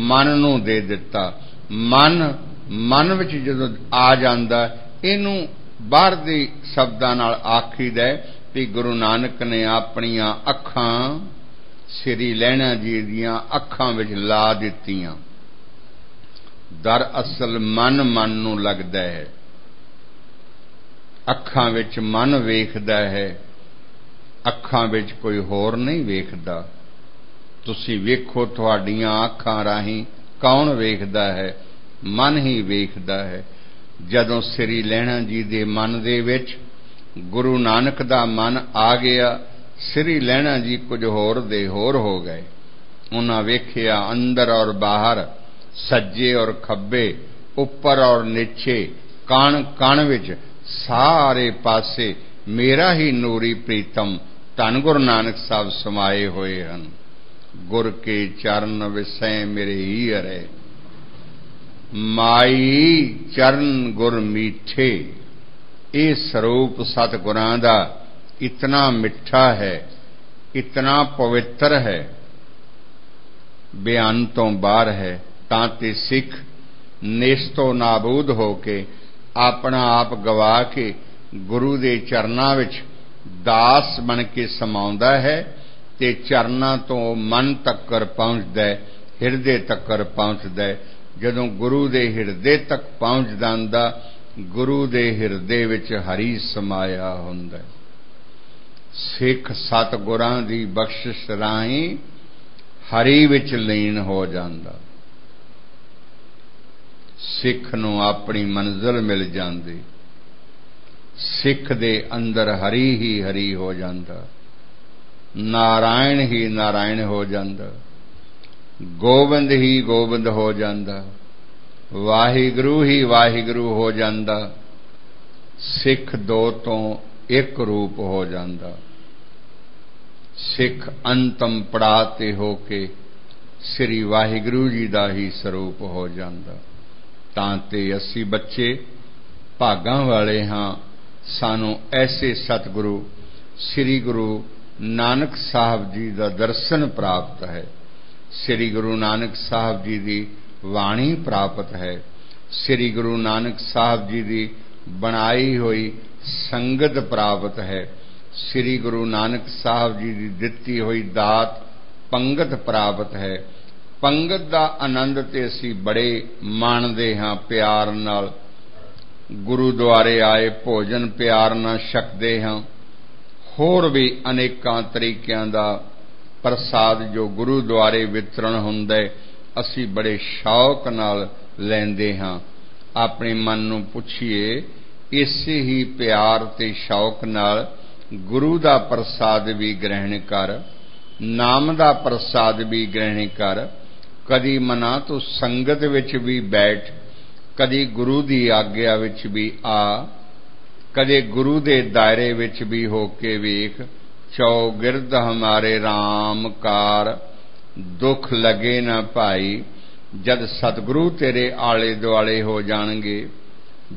मन नूं दे दिता। मन विच जदों आ जांदा, इहनूं बाहर दे शब्दां नाल आखीदा कि गुरु नानक ने अपनियां अखां श्री लैणा जी दीयां अखां विच ला दित्तियां। दरअसल मन नूं लगदा है, अखां विच मन वेखदा है, अखां विच कोई होर नहीं वेखदा। तुसीं वेखो तुहाडीआं अखां राहीं कौन वेखदा है? मन ही वेखदा है। जदों श्री लैणा जी दे मन दे विच गुरु नानक दा मन आ गया, श्री लैणा जी कुछ होर दे होर हो गए। उन्हां वेखिया अंदर और बाहर, सज्जे और खब्बे, उपर और नीचे, कण कण विच सारे पासे मेरा ही नूरी प्रीतम धन गुरु नानक साहब समाये होए हन। गुर के चरण विसय मेरे ही हरे, माई चरण गुर मीठे। ये स्वरूप सतगुरां दा इतना मिठा है, इतना पवित्र है, बयान तो बाहर है। तां ते सिख नेस्तो नाबूद होके अपना आप गवा के गुरु दे चरनां विच दास बन के समाउंदा है ते चरनां तो मन तक्कर पहुंचदा है, हिरदे तक्कर पहुंचदा है। जदों गुरु दे हिरदे तक पहुंच जांदा, गुरु दे हिरदे विच हरि समाया हुंदा है। सिख सतगुरां दी बख्शिश राहीं हरि विच लीन हो जांदा, सिख नूं अपनी मंजिल मिल जांदी। सिख दे अंदर हरि ही हरि हो जांदा, नारायण ही नारायण हो जांदा, गोबिंद ही गोबिंद हो जांदा, वाहिगुरु ही वाहिगुरु हो जांदा। सिख दो तो एक रूप हो जांदा। सिख अंतम पड़ाते होके श्री वाहिगुरु जी दा ही स्वरूप हो जांदा। तां ते असी बच्चे भागां वाले हां, सानू ऐसे सतगुरु श्री गुरु नानक साहब जी दा दर्शन प्राप्त है, श्री गुरु नानक साहब जी दी वाणी प्राप्त है, श्री गुरु नानक साहब जी दी बनाई हुई संगत प्राप्त है, श्री गुरु नानक साहब जी दी दित्ती हुई दात पंगत प्राप्त है। पंगत दा आनंद ते असी बड़े माणदे हां, प्यार नाल गुरुद्वारे आए भोजन प्यार नाल छकदे हां। होर भी अनेकां तरीकिਆਂ दा प्रसाद जो गुरुद्वारे वितरण हुंदा है, असी बड़े शौक नाल लैंदे हां। अपने मन नूं पुछिए, इसे ही प्यार ते शौक नाल गुरु दा प्रसाद भी ग्रहण कर, नाम दा प्रसाद भी ग्रहण कर। कदी मना तो संगत विच भी बैठ, कदी गुरु दी आग्या विच भी आ, कदे गुरु दे दायरे विच भी होके वेख। चौगिरद हमारे राम कार, दुख लगे ना भाई। जद सतगुरु तेरे आले दुआले हो जाणगे,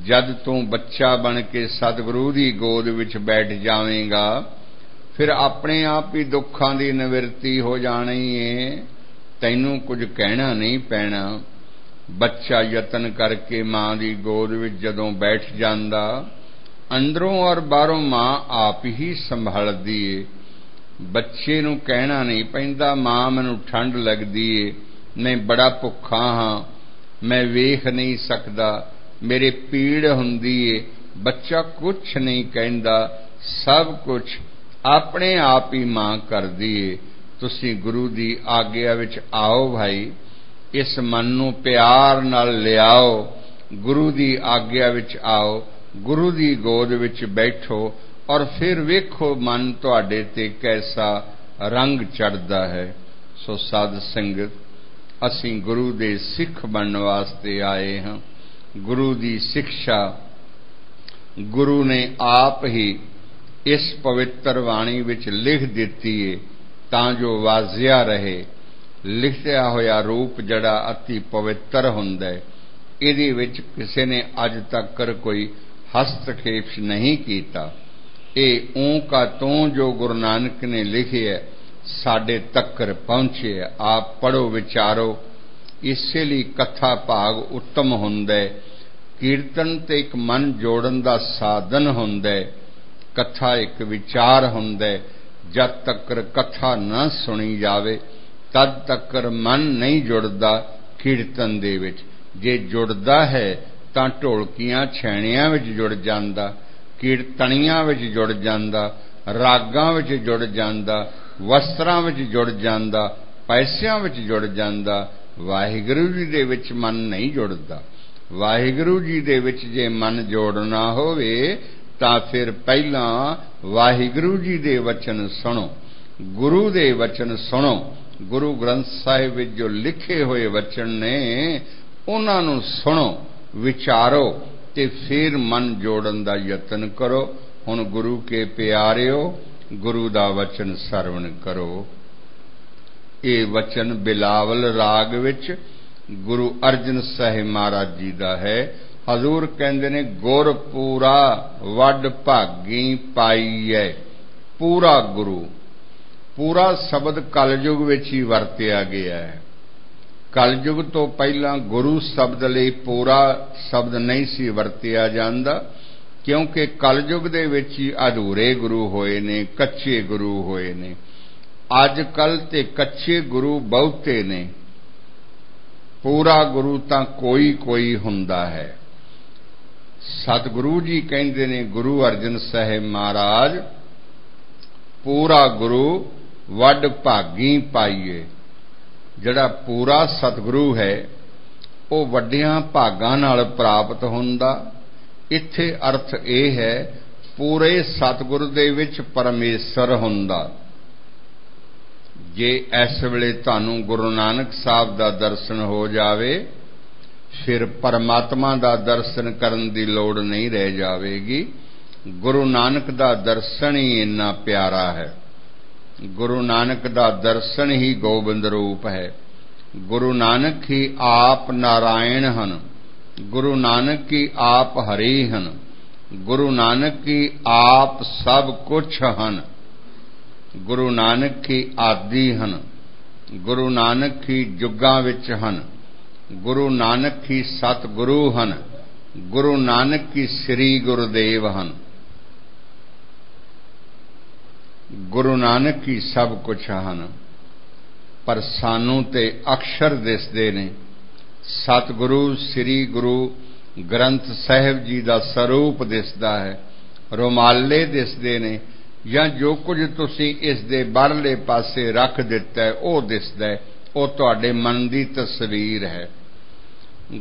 जद तू बच्चा बन के सतगुरु दी गोद विच बैठ जावेगा, फिर अपने आप ही दुखां दी निवृत्ति हो जानी है। तैनूं कुछ कहना नहीं पैना। बच्चा यतन करके मां दी गोद विच जदों बैठ जांदा, अंदरों और बाहरों मां आप ही संभालदी है। बच्चे नूं कहना नहीं पैंदा मां मैनूं ठंड लगदी है, मैं बड़ा भुखा हाँ, मैं वेख नहीं सकदा, मेरे पीड़ हुंदी है। बच्चा कुछ नहीं कहंदा, सब कुछ अपने आप ही मां करदी है। तुसीं गुरु दी आग्या विच आओ भाई, इस मन नूं प्यार नाल लियाओ, गुरु दी आग्या विच आओ, गुरु दी गोद विच बैठो और फिर वेखो मन तुहाडे ते कैसा रंग चढ़दा है। सो साध संगत, असीं गुरु दे सिख बनन वास्ते आए हां। गुरु दी शिक्षा गुरु ने आप ही इस पवित्र वाणी विच लिख दिती है तां जो वाजिया रहे। लिखिया होया रूप जड़ा अति पवित्र हुंदा है, इहदे विच किसी ने अज तक कोई हस्तक्षेप नहीं कीता। ये ऊंका तों जो गुरु नानक ने लिखे है साडे तक्कर पहुंचे है। आप पढ़ो विचारो, इसे लिए कथा भाग उत्तम हुंदा है। कीर्तन ते एक मन जोड़न दा साधन हुंदा है, कथा एक विचार हुंदा है। जद तक्कर कथा न सुनी जावे तद तक्कर मन नहीं जुड़दा कीर्तन दे विच। जे जुड़दा है तां ढोलकियां छैणियां विच जुड़ जांदा, कीर्तनियां विच जुड़ जांदा, रागां विच जुड़ जांदा, वस्त्रां विच जुड़ जांदा, पैसिਆਂ विच जुड़ जांदा। वाहिगुरू जी दे विच मन नहीं जुड़दा। वाहिगुरू जी दे विच जे मन जोड़ना होवे तां फिर पहलां वाहिगुरू जी दे वचन सुनो, गुरु दे वचन सुनो। गुरु ग्रंथ साहिब विच जो लिखे हुए वचन ने उन्हां नूं सुनो, विचारो ते फिर मन जोड़न दा यतन करो। हुण गुरु के प्यारिओ, गुरु दा वचन सरवण करो। ये वचन बिलावल राग विच गुरु अर्जन साहिब महाराज जी दा है। हजूर कहंदे ने गुर पूरा वड भागी पाईए। पूरा गुरु, पूरा शब्द कलयुग विच ही वरतिया गया है। कलयुग तो पहला गुरु शब्द लई पूरा शब्द नहीं सी वरतिया जांदा, क्योंकि कलयुग दे विच ही अधूरे गुरु होए ने, कच्चे गुरु होए ने। अजकल ते कच्चे गुरु बहुते ने, पूरा गुरु तां कोई कोई हुंदा है। सतगुरु जी कहंदे ने गुरु अर्जन साहिब महाराज, पूरा गुरु वड भागी पाईए। जिहड़ा पूरा सतगुरु है वो वड्डियां भागां नाल प्राप्त हुंदा। इत्थे अर्थ यह है पूरे सतगुरु दे विच परमेश्वर हुंदा। जे इस वेले तुहानूं गुरु नानक साहब दा दर्शन हो जावे फिर परमात्मा दा दर्शन करन दी लोड़ नहीं रह जावेगी। गुरु नानक दा दर्शन ही इन्ना प्यारा है। गुरु नानक दा दर्शन ही गोबिंद रूप है। गुरु नानक ही आप नारायण हन, गुरु नानक ही आप हरि हन, गुरु नानक ही आप सब कुछ हन, गुरु नानक ही आदि हन, गुरु नानक ही जुगां विच हन, गुरु नानक ही सतगुरु हन, गुरु नानक ही श्री गुरुदेव हन। गुरु नानक ही सब कुछ हन, पर सानू ते अक्षर दिसदे ने। सतगुरु श्री गुरु ग्रंथ साहिब जी दा स्वरूप दिसदा है, रुमाले दिसदे ने, या जो कुछ तुसी इस दे बाहरले पासे रख दिता है वह दिसदा है, वह तुहाडे मन दी तस्वीर है।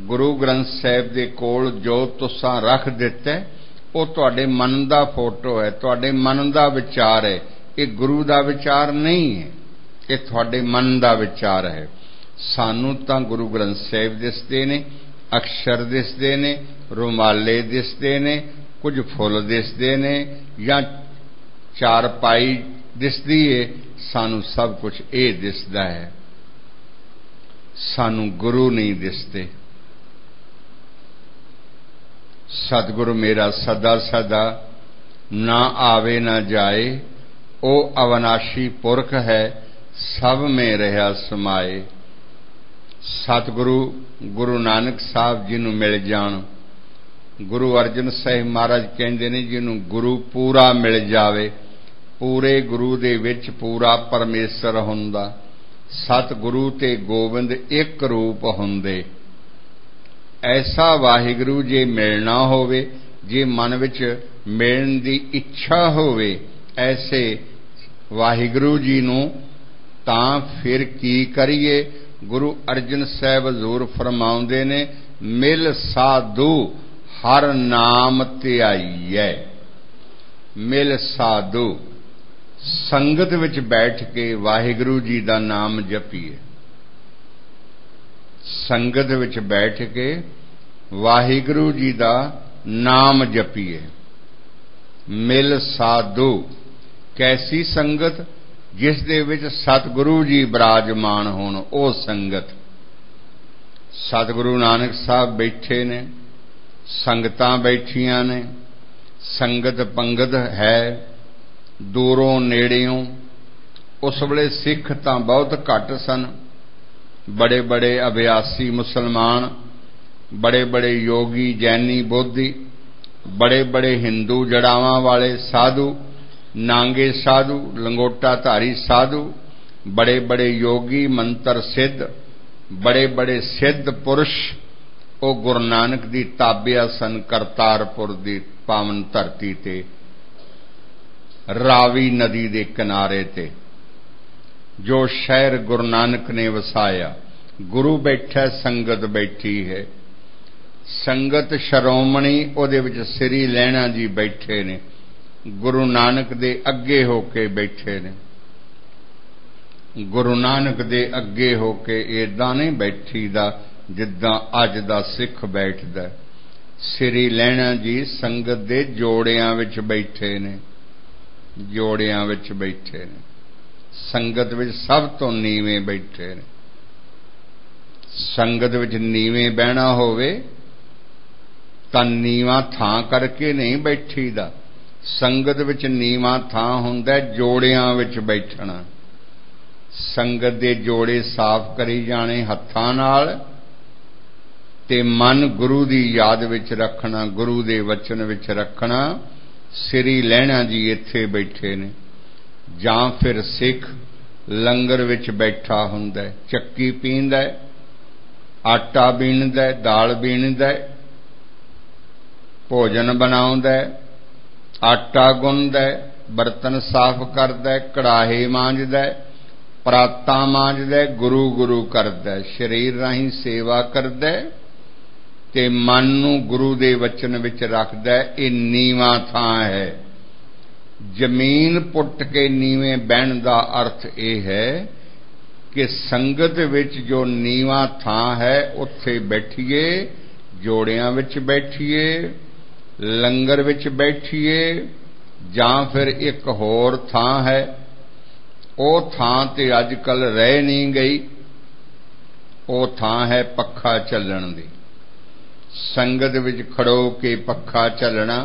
गुरु ग्रंथ साहिब दे कोल जो तुसां रख दिता है वह तुहाडे मन दा फोटो है, तुहाडे मन दा विचार है। ये गुरु दा विचार नहीं है, ये तुहाडे मन दा विचार है। सानू तां गुरु ग्रंथ साहिब दिसदे ने, अक्षर दिसदे ने, रुमाले दिसदे ने, कुछ फुल दिसदे ने, या चारपाई दिसदी है। सानू सब कुछ ये दिसदा है, सानू गुरु नहीं दिसते। सतगुरु मेरा सदा सदा ना आवे ना जाए, ओ अविनाशी पुरख है सब में रहा समाए। सतगुरु गुरु नानक साहब जी नूं मिल जाण गुरु अर्जन साहिब महाराज कहते ने जिन्हों गुरु पूरा मिल जावे, पूरे गुरु दे विच पूरा परमेसर हुंदा, सतगुरु ते गोबिंद एक रूप हुंदे। ऐसा वाहिगुरु जे मिलना होवे, जे मन विच मिलण दी इच्छा होवे, ऐसे वाहिगुरु जी नूं तां फिर की करिए। गुरु अर्जन साहिब हजूर फरमाउंदे ने, मिल साधु हर नाम ध्याईऐ। मिल साधु, संगत विच बैठ के वाहिगुरु जी दा नाम जपीए। संगत विच बैठ के वाहिगुरु जी दा नाम जपीए। मिल साधु, कैसी संगत? जिस दे विच सतगुरु जी विराजमान होण, ओ संगत। सतगुरु नानक साहब बैठे ने, संगतां बैठियां ने, संगत पंगत है दूरों नेड़ियों। उस वेले सिख तां बहुत घट सन, बड़े बड़े अभ्यासी मुसलमान, बड़े बड़े योगी जैनी बोधी, बड़े बड़े हिंदू जड़ावां वाले साधु, नांगे साधु, लंगोटा धारी साधु, बड़े बड़े योगी मंत्र सिद्ध, बड़े बड़े सिद्ध पुरुष ओ गुरु नानक दी ताबिया सन। करतारपुर दी पावन धरती ते, रावी नदी दे किनारे ते, जो शहर गुरु नानक ने वसाया। गुरु बैठा, संगत बैठी है। संगत श्रोमणी ओदे विच श्री लैणा जी बैठे ने, गुरु नानक दे अगे होके बैठे ने। गुरु नानक दे अगे होके इदां नहीं बैठीदा जिद्दां अज दा सिख बैठदा। श्री लैणा जी संगत दे जोड़ियां विच बैठे ने, जोड़ियां विच बैठे ने। संगत विच सब तो नीवें बैठे ने। संगत विच नीवें बहना होवे तां नीवां थां करके नहीं बैठीदा। संगत विच नीवां थां हुंदा जोड़ियां विच बैठना। संगत दे जोड़े साफ करी जाने हत्थां नाल, ते मन गुरु दी याद विच रखना, गुरु दे वचन विच रखना। श्री लैणा जी इत्थे बैठे ने। जां फिर सिख लंगर विच बैठा हुंदा, चक्की पींदा, आटा बीणदा, दाल बीणदा, भोजन बनाउंदा, आटा गुनदा, बर्तन साफ करदा, कड़ाहे मांजदा, परातां मांजदा, गुरु गुरु करदा, शरीर राहीं सेवा करदा ते मन नूं गुरु दे वचन विच रखदा। इह नीवां थां है। जमीन पुट के नीवें बहण दा अर्थ यह है कि संगत विच जो नीवां थां है उत्थे बैठिए, जोड़ियां विच बैठिए, लंगर विच बैठिए। जां फिर एक होर थां है, ओ थां ते अजकल रह नहीं गई, ओ थां है पक्खा चलण दी। संगत विच खड़ो के पक्खा चलना।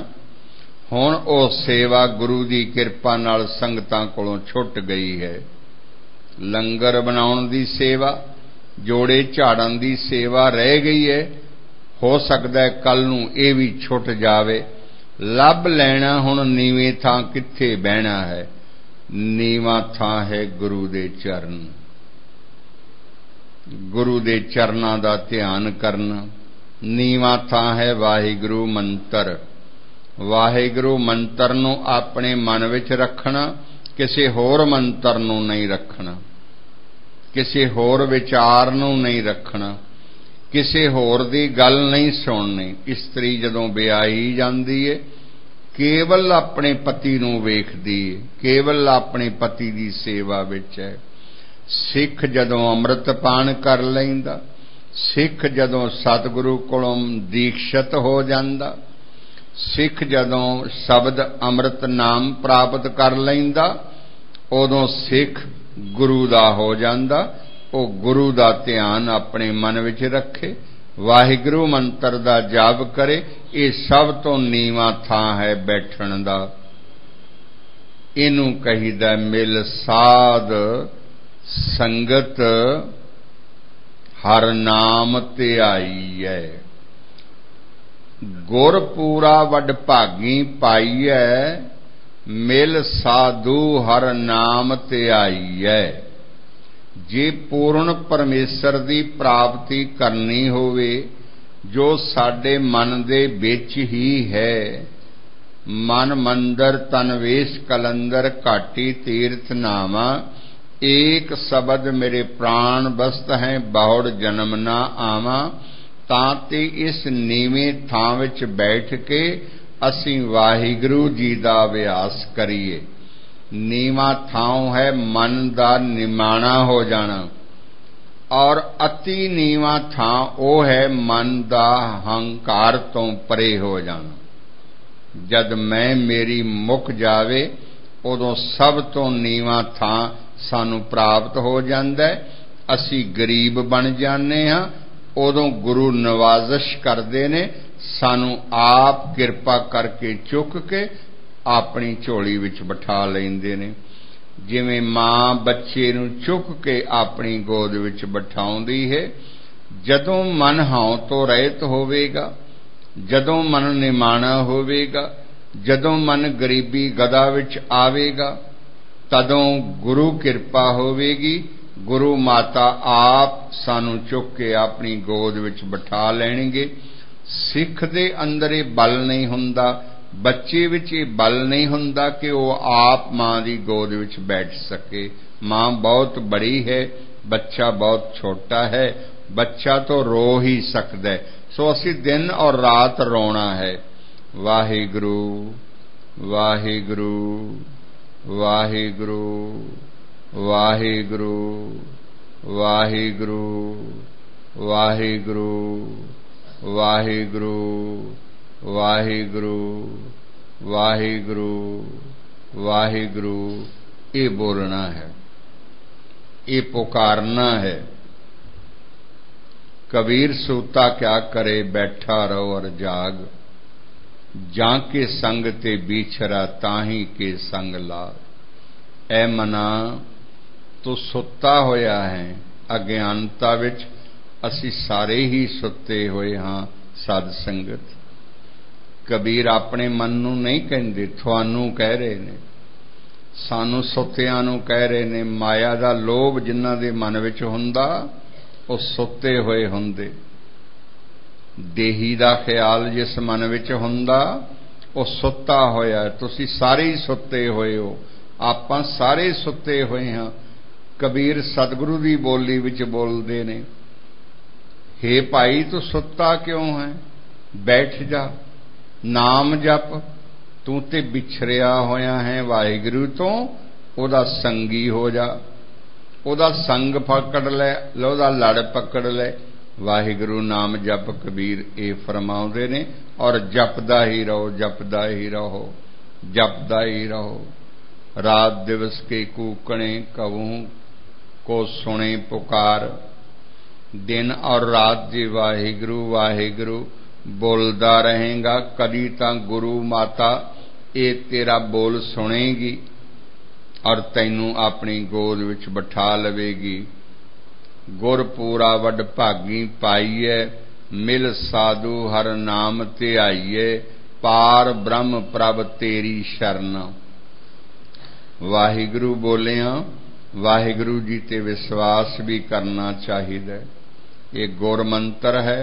हुण ओ सेवा गुरु दी किरपा नाल संगतां कोलों छुट गई है। लंगर बनाउण दी सेवा, जोड़े झाड़न दी सेवा रह गई है। हो सकदा है कल नूं ये भी छुट जावे। लभ लैणा हुण नीवें थां कित्थे बहना है। नीवां थां है गुरु दे चरण। गुरु दे चरनां दा ध्यान करना। नीवां थां है वाहिगुरु मंत्र। वाहिगुरु मंत्र नूं अपने मन विच रखना, किसी होर मंत्र नूं नहीं रखना, किसी होर विचार नूं नहीं रखना, किसी होर दी गल नहीं सुननी। इस्त्री जदों ब्याही जांदी है केवल अपने पति नूं वेखदी है, केवल अपने पति दी सेवा विच है। सिख जदों अमृत पान कर लैंदा, सिख जदों सतगुरु कोलों दीक्षित हो जांदा, सिख जदों शब्द अमृत नाम प्राप्त कर लैंदा, उदों सिख गुरु दा हो जांदा। ओ गुरु दा ध्यान अपने मन विच रखे, वाहिगुरु मंत्र दा जाप करे। ये सब तो नीवां थां है बैठण दा। इनू कहीदा मिल साध संगत हर नाम ध्याईऐ। गुर पूरा वड भागी पाईऐ, मिल साधु हर नाम ते आईऐ। जे पूर्ण परमेश्वर की प्राप्ति करनी होवे, जो साडे मन दे विच ही है, मन मंदर तन वेश कलंदर घाटी तीर्थ नामा, एक शब्द मेरे प्राण बस्त हैं बहुड़ जन्म ना आवा। ताते इस नीवें थां विच बैठ के असीं वाहिगुरू जी दा अभ्यास करिए। नीवा थां है मन दा निमाणा हो जाना, और अति नीवा थां वो है मन दा हंकार तो परे हो जाना। जद मैं मेरी मुक जावे, उदों सब तो नीवा थां सानू प्राप्त हो जांदा है। असी गरीब बन जाने हां, उदों गुरु नवाजिश करदे ने, सानू आप किरपा करके चुक के अपनी झोली विच बिठा लैंदे ने। जिवें मां बच्चे नू चुक के अपनी गोद विच बिठाउंदी है। जदों मन हां तो रहित होवेगा, जदों मन निमाणा होवेगा, जदों मन गरीबी गदा विच आवेगा, तदों गुरु किरपा होवेगी। गुरु माता आप सानू चुक के अपनी गोद विच बिठा लैणगे। सिख दे अंदर ये बल नहीं हुंदा, बच्चे विच ये बल नहीं हुंदा कि वह आप मां दी गोद विच बैठ सके। मां बहुत बड़ी है, बच्चा बहुत छोटा है। बच्चा तो रो ही सकदा है, सो असी दिन और रात रोना है। वाहिगुरू वाहिगुरू वाहिगुरू वाहिगुरू वाहिगुरू वाहिगुरू वाहिगुरू वाहिगुरू वाहिगुरू वाहिगुरू, ये बोलना है, ये पुकारना है। कबीर सूता क्या करे, बैठा रहो और जाग। जाके संग ते बिछरा, ताही के संग लाग। ऐ मना तू सुता होया है, अज्ञानता विच असी सारे ही सुते होए हां सद संगत। कबीर अपने मन नूं नहीं कहंदे, तुहानू कह रहे ने, सानू सुत्तियां नूं कह रहे ने। माया दा लोभ जिन्हां दे मन विच हुंदा, ਉਹ ਸੁੱਤੇ ਹੋਏ ਹੁੰਦੇ। ਦੇਹੀ ਦਾ ਖਿਆਲ ਜਿਸ ਮਨ ਵਿੱਚ ਹੁੰਦਾ, ਉਹ ਸੁੱਤਾ ਹੋਇਆ। ਤੁਸੀਂ ਸਾਰੇ ਹੀ ਸੁੱਤੇ ਹੋਏ ਹੋ, ਆਪਾਂ ਸਾਰੇ ਸੁੱਤੇ ਹੋਏ ਹਾਂ। ਕਬੀਰ ਸਤਿਗੁਰੂ ਦੀ ਬੋਲੀ ਵਿੱਚ ਬੋਲਦੇ ਨੇ, हे ਭਾਈ ਤੂੰ ਸੁੱਤਾ ਕਿਉਂ ਹੈ, ਬੈਠ ਜਾ, ਨਾਮ ਜਪ। ਤੂੰ ਤੇ ਵਿਛੜਿਆ ਹੋਇਆ ਹੈ ਵਾਹਿਗੁਰੂ ਤੋਂ, ਉਹਦਾ ਸੰਗੀ ਹੋ ਜਾ। ਉਹਦਾ ਸੰਗ ਪਕੜ ਲੈ, ਉਹਦਾ ਲੜ ਪਕੜ ਲੈ। ਵਾਹਿਗੁਰੂ ਨਾਮ ਜਪ ਕਬੀਰ ਇਹ ਫਰਮਾਉਂਦੇ ਨੇ। ਔਰ ਜਪਦਾ ਹੀ ਰਹੋ, ਜਪਦਾ ਹੀ ਰਹੋ, ਜਪਦਾ ਹੀ ਰਹੋ। ਰਾਤ ਦਿਵਸ ਕੇ ਕੂਕਣੇ ਕਵੂ ਕੋ ਸੁਣੇ ਪੁਕਾਰ। दिन और रात जी वाहिगुरू वाहिगुरू बोलदा रहेगा। कदी तां गुरु माता ये तेरा बोल सुनेगी और तैनू अपनी गोद विच बिठा लवेगी। गुर पूरा वड भागी पाईए, मिल साधु हर नाम ते आईए। पार ब्रह्म प्रभ तेरी शरण। वाहिगुरू बोलिया, वाहिगुरू जी ते विश्वास भी करना चाहिए। ये गुर मंत्र है,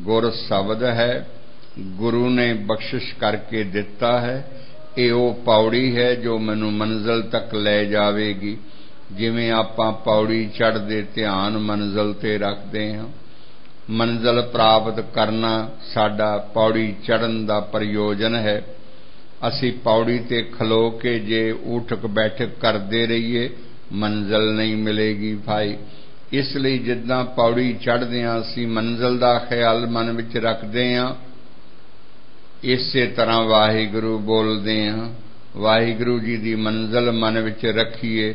गुर शब्द है, गुरु ने बख्शिश करके दिता है। ये वो पौड़ी है जो मैनू मंजिल तक ले जावेगी। जिवें आपां पौड़ी चढ़दे ध्यान मंजिल ते रखते हैं, मंजिल प्राप्त करना साडा पौड़ी चढ़न दा प्रयोजन है। असी पौड़ी ते खलो के जे उठक बैठक करते रहिए, मंजिल नहीं मिलेगी भाई। इसलिए जिद्दां पौड़ी चढ़दे हां असीं मंजिल दा ख्याल मन विच रखदे हां, इसे तरह वाहिगुरू बोलदे हां। वाहिगुरू जी दी मंजिल मन विच रखीए।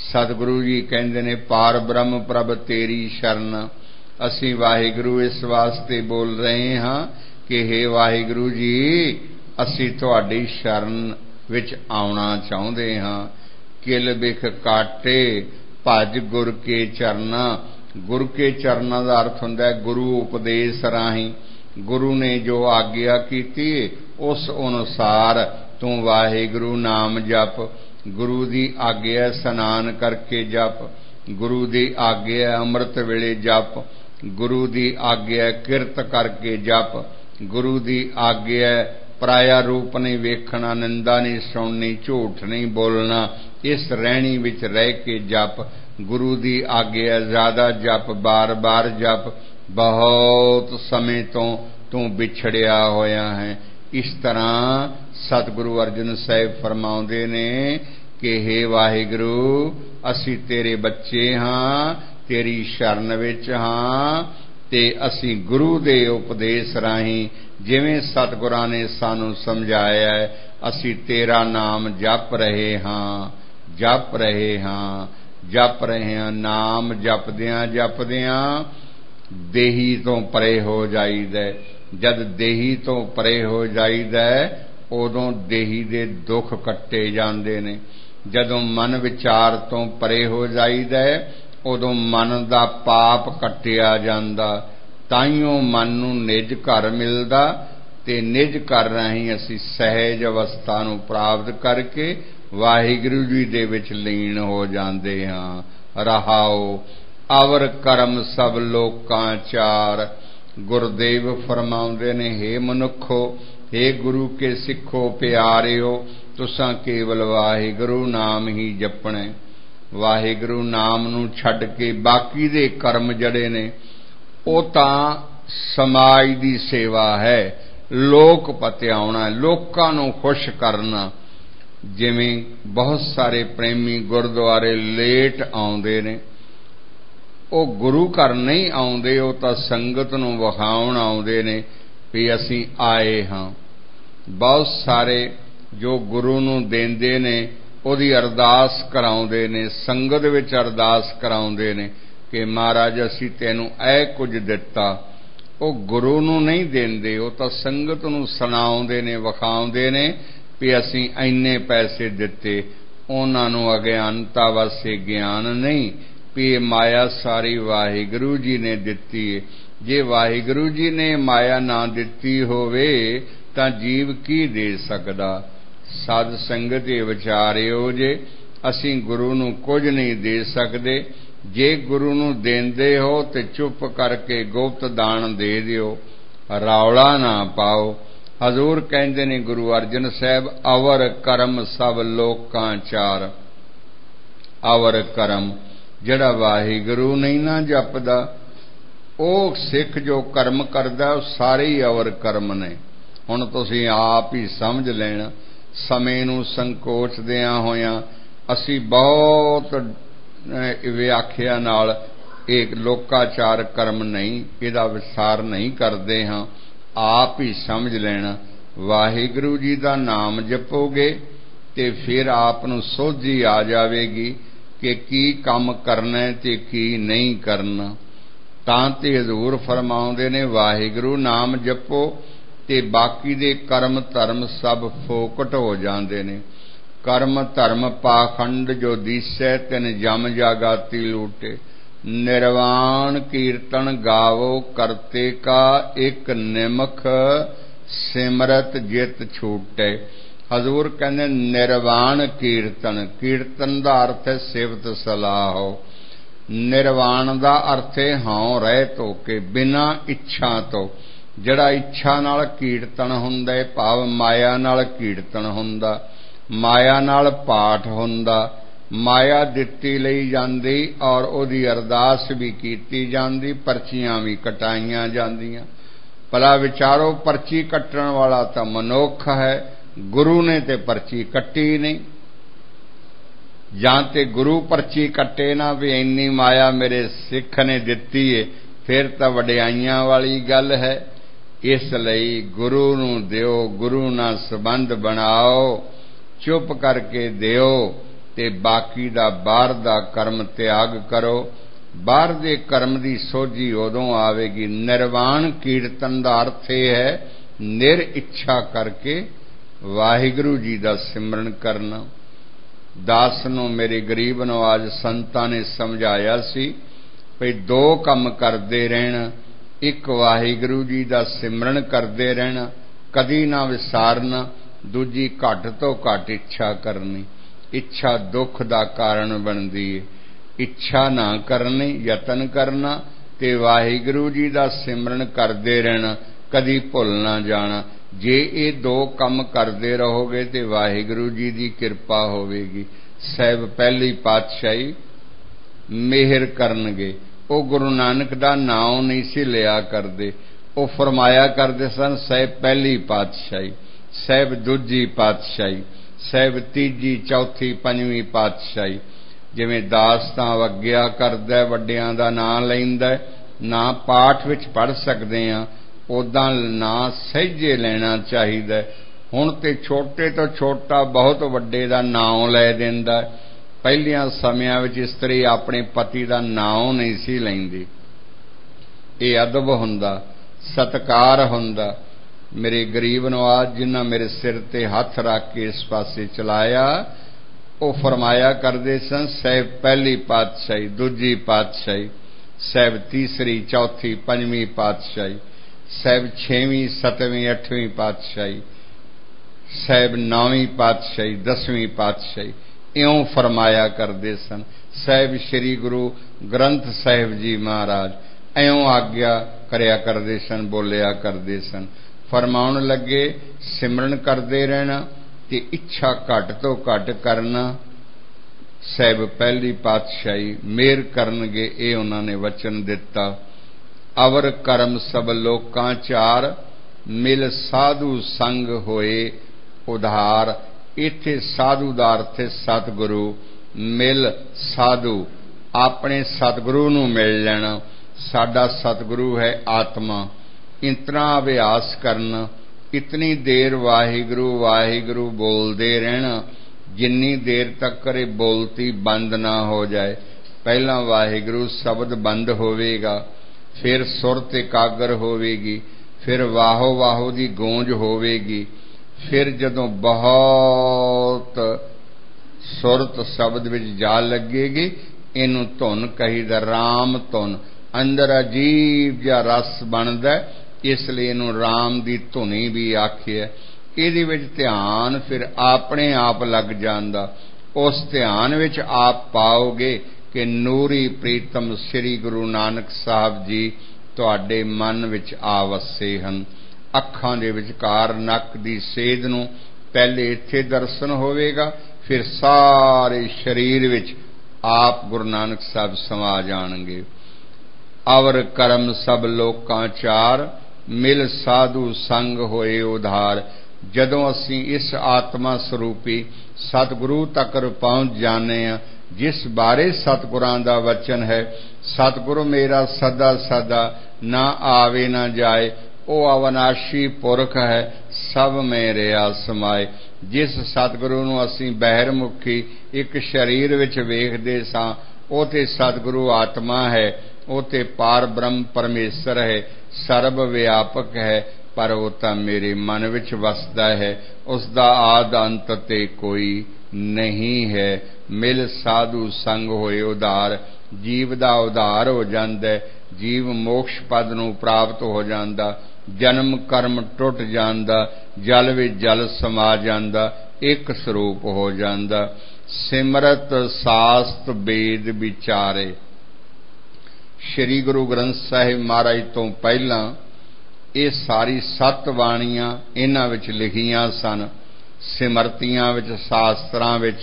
सतगुरु जी कहंदे ने पार ब्रह्म प्रभ तेरी शरण। असीं वाहिगुरू इस वास्ते बोल रहे हां कि हे वाहिगुरू जी, असीं तुहाडी शरण विच आउणा चाहुंदे हां। किल बिख काटे भज गुर के चरना। गुरु के चरणा का अर्थ हुंदा है गुरु उपदेश राही गुरु ने जो आज्ञा कीती उस अनुसार तू वाहिगुरु नाम जप। गुरु दी आज्ञा स्नान करके जप, गुरु दी आज्ञा अमृत वेले जप, गुरु दी आज्ञा किरत करके जप, गुरु दी आज्ञा पराया रूप नहीं वेखना, निंदा नहीं सुननी, झूठ नहीं बोलना, इस रहनी विच रह के जप। गुरु दी आज्ञा ज्यादा जप, बार बार जप। बहुत समय तो तू बिछड़िया होया है। इस तरह सतगुरु अर्जन साहिब फरमाउंदे ने कि हे वाहिगुरु, असी तेरे बच्चे हां, तेरी शरण विच हां, ते असी गुरु दे उपदेश राहीं जिवें सतगुरां ने सानू समझाया है, असी तेरा नाम जप रहे हां, जप रहे हां, जप रहे हां। नाम जपदियां जपदियां देही तो परे हो जाईदा। जद देही तो परे हो जाईदा उदों देही दे दुख कट्टे जांदे ने। जदों मन विचार तो परे हो जाईदा उदों मन दा पाप कट्टिया जांदा। ताइयों मन नूं निज घर मिलदा ते निज घर राहीं असी सहज अवस्था नूं प्राप्त करके वाहिगुरु जी दे विच लीन हो जांदे हां। रहाओ अवर कर्म सब लोकां चार। गुरदेव फरमाउंदे ने, हे मनुखो, हे गुरु के सिखो प्यारिओ, तुसां केवल वाहिगुरु नाम ही जपणे। वाहिगुरु नाम नूं छड्ड के बाकी दे कर्म जड़े ने ਉਹ ਤਾਂ समाज ਦੀ सेवा है, लोक पत्याउणा, लोकां नूं खुश करना। जिवें बहुत सारे प्रेमी गुरुद्वारे लेट आउंदे ने, ਉਹ गुरु घर नहीं आउंदे, ਉਹ ਤਾਂ संगत नूं विखाउण आउंदे ने भी असीं आए हां। बहुत सारे जो गुरु नूं देंदे ने ਉਹਦੀ अरदास कराउंदे ने, संगत विच अरदास कराउंदे ने कि महाराज असी तेनू ऐ कुछ दिता। वो गुरु नूं नहीं देंदे, वो तो संगत नूं सुणाउंदे ने, विखाउंदे ने भी असी इन्ने पैसे दिते। उन्हां नूं अज्ञानता वास्ते ज्ञान नहीं भी माया सारी वाहिगुरु जी ने दिती है। जे वाहिगुरु जी ने माया ना दिती होवे तां जीव की दे सकदा। सद संगत विचारिओ जे असी गुरु नूं कुछ नहीं दे सकदे। जे गुरु नूं देंदे हो ते चुप करके गुप्त दान दे दिओ, रौला ना पाओ। हजूर कहंदे ने गुरु अर्जन साहब, अवर कर्म सब लोकां चार। अवर कर्म जिहड़ा वाहिगुरु नहीं ना जपदा, ਉਹ सिख जो कर्म करदा सारे ही अवर कर्म ने। हुण तुसीं आप ही समझ लेना। समय नूं संकोचदिआं होइआं असीं बहुत व्याख्या नाल एक लोकाचार कर्म नहीं, इहदा विस्तार नहीं करते हाँ। आप ही समझ लेना। वाहिगुरु जी का नाम जपोगे ते फिर आप नूं सोझी आ जाएगी कि की काम करना ते की नहीं करना। तां ते हजूर फरमाउंदे ने, वाहिगुरु नाम जपो ते बाकी दे कर्म धर्म सब फोकट हो जाते ने। कर्म धर्म पाखंड जो दिसै तिन जम जागाती लूटे। निर्वाण कीर्तन गावो करते का एक निमख सिमरत जित छूटे। हजूर कहने निर्वाण कीर्तन, कीर्तन का अर्थ है सिफत सलाहो। निर्वाण का अर्थ है हां रहत हो के बिना इच्छा तो। जड़ा इच्छा नाल कीर्तन हुंदा है, भाव माया नाल कीर्तन हुंदा, माया नाल पाठ हुंदा, माया दित्ती लई जांदी और उहदी अरदास भी कीती जांदी, पर्चियां भी कटाईयां जांदियां। भला विचारो, पर्ची कट्टण वाला तां मनुख है, गुरु ने ते पर्ची कट्टी नहीं। जां ते गुरु पर्ची कट्टे ना भी इन्नी माया मेरे सिख ने दित्ती है, फिर तां वडियाइयां वाली गल है। इसलिए गुरु नूं दिओ, गुरु नाल संबंध बनाओ, चुप करके दिओ ते बाकी दा बाहर दा कर्म त्याग करो। बाहर दे कर्म दी सोझी उदों आवेगी। निर्वाण कीर्तन दा अर्थ है निर इच्छा करके वाहिगुरु जी दा सिमरन करना। दास नूं मेरे गरीब नवाज संतां ने समझाया सी भई दो काम करदे रहण, एक वाहिगुरू जी का सिमरन करते रहना, कदी ना विसारना। दूजी घट तो घट इच्छा करनी, इच्छा दुख का कारण बनती है। इच्छा ना करनी, यतन करना ते वाहिगुरू जी का सिमरन करते रहना, कदी भुल ना जाना। जे ये दो काम करते रहोगे तो वाहिगुरू जी की किरपा होवेगी। साहिब पहली पातशाही मेहर करनगे। वो गुरु नानक का नाम नहीं सी लिया करते, वो फरमाया करते सन साहिब पहली पातशाही, साहिब दूजी पातशाही, साहिब तीजी चौथी पंजवीं पातशाही। जिवें दास तां आग्या करदा वड्डियां दा नाम लैंदा, ना पाठ विच पढ़ सकदे आ, उदां ना सहजे लेना चाहिए। हुण ते छोटे तो छोटा बहुत वड्डे दा नाम लै दिंदा। पहलियां समियां विच इस्त्री अपने पति का नाम नहीं सी लैंदी। ये अदब हुंदा, सत्कार हुंदा। मेरे गरीब नवाज जिन्हां मेरे सिर ते हथ रख के इस पासे चलाया, वो फरमाया करदे सन साहिब पहली पातशाही, दूजी पातशाही, साहिब तीसरी चौथी पंजवीं पातशाही, साहिब छेवीं सतवीं अठवीं पातशाही, साहिब नौवीं पातशाही, दसवीं पातशाही, इउं फरमाया करते सन। साहिब श्री गुरु ग्रंथ साहिब जी महाराज इउं आग्या करया करते सन, बोलिया करते सन। फरमाउण लगे सिमरन करते रहना ते इच्छा घट तो घट करना। साहिब पहली पातशाही मेहर करनगे, ये उन्होंने वचन दिता। अवर करम सब लोकां चार, मिल साधु संग होए उधार। इत्थे साधु दा अर्थ है सतगुरु, मिल साधु अपने सतगुरु नूं मिल लेना। साडा सतगुरु है आत्मा। इतना अभ्यास करना, इतनी देर वाहिगुरू वाहिगुरू बोलते रहना जिन्नी देर तक करे बोलती बंद ना हो जाए। पहला वाहिगुरू शब्द बंद होवेगा, फिर सुरत एकाग्र होवेगी, फिर वाहो वाहो की गूंज होवेगी, फिर जदों बहुत सुरत शब्द विच जा लगेगी, इनू धुन कहीदा, राम धुन। अंदर अजीब जिहा रस बनदा, इसलिए इनू राम दी धुनी भी आखिया। इहदे विच ध्यान फिर अपने आप लग जांदा। उस ध्यान विच आप पाओगे कि नूरी प्रीतम श्री गुरु नानक साहब जी तुहाडे मन विच आ वसे हन। अखां दे विचकार नक दी सेध नूं पहले इत्थे दर्शन होवेगा, फिर सारे शरीर विच आप गुरु नानक साहब समा जाणगे। अवर करम सब लोकां चार, मिल साधु संग होए उधार। जदों असीं इस आत्मा स्वरूपी सतगुरु तक पहुंच जाने आ, जिस बारे सतगुरां दा वचन है, सतगुरु मेरा सदा सदा ना आवे ना जाए, ओ अविनाशी पुरख है, सब में रिया समाए। जिस सतगुरु नूं असीं बहिरमुखी एक शरीर विच वेखदे सां, ओ ते सतगुरु आत्मा है, ओ ते पार ब्रह्म परमेश्वर है, सर्व व्यापक है, पर वो तो मेरे मन विच वसदा है। उसका आद अंत ते कोई नहीं है। मिल साधु संग होए उधार। जीव दा उधार हो जांदा, जीव मोक्ष पद नूं प्राप्त हो जांदा, जन्म कर्म टुट जांदा, जल विच जल समा जांदा, एक स्वरूप हो जांदा। सिमरत सास्त वेद विचारे। श्री गुरु ग्रंथ साहिब महाराज तो पहला ये सारी 7 बाणियां इन्हां विच लिखियां सन। सिमरतियां विच, शास्त्रां विच,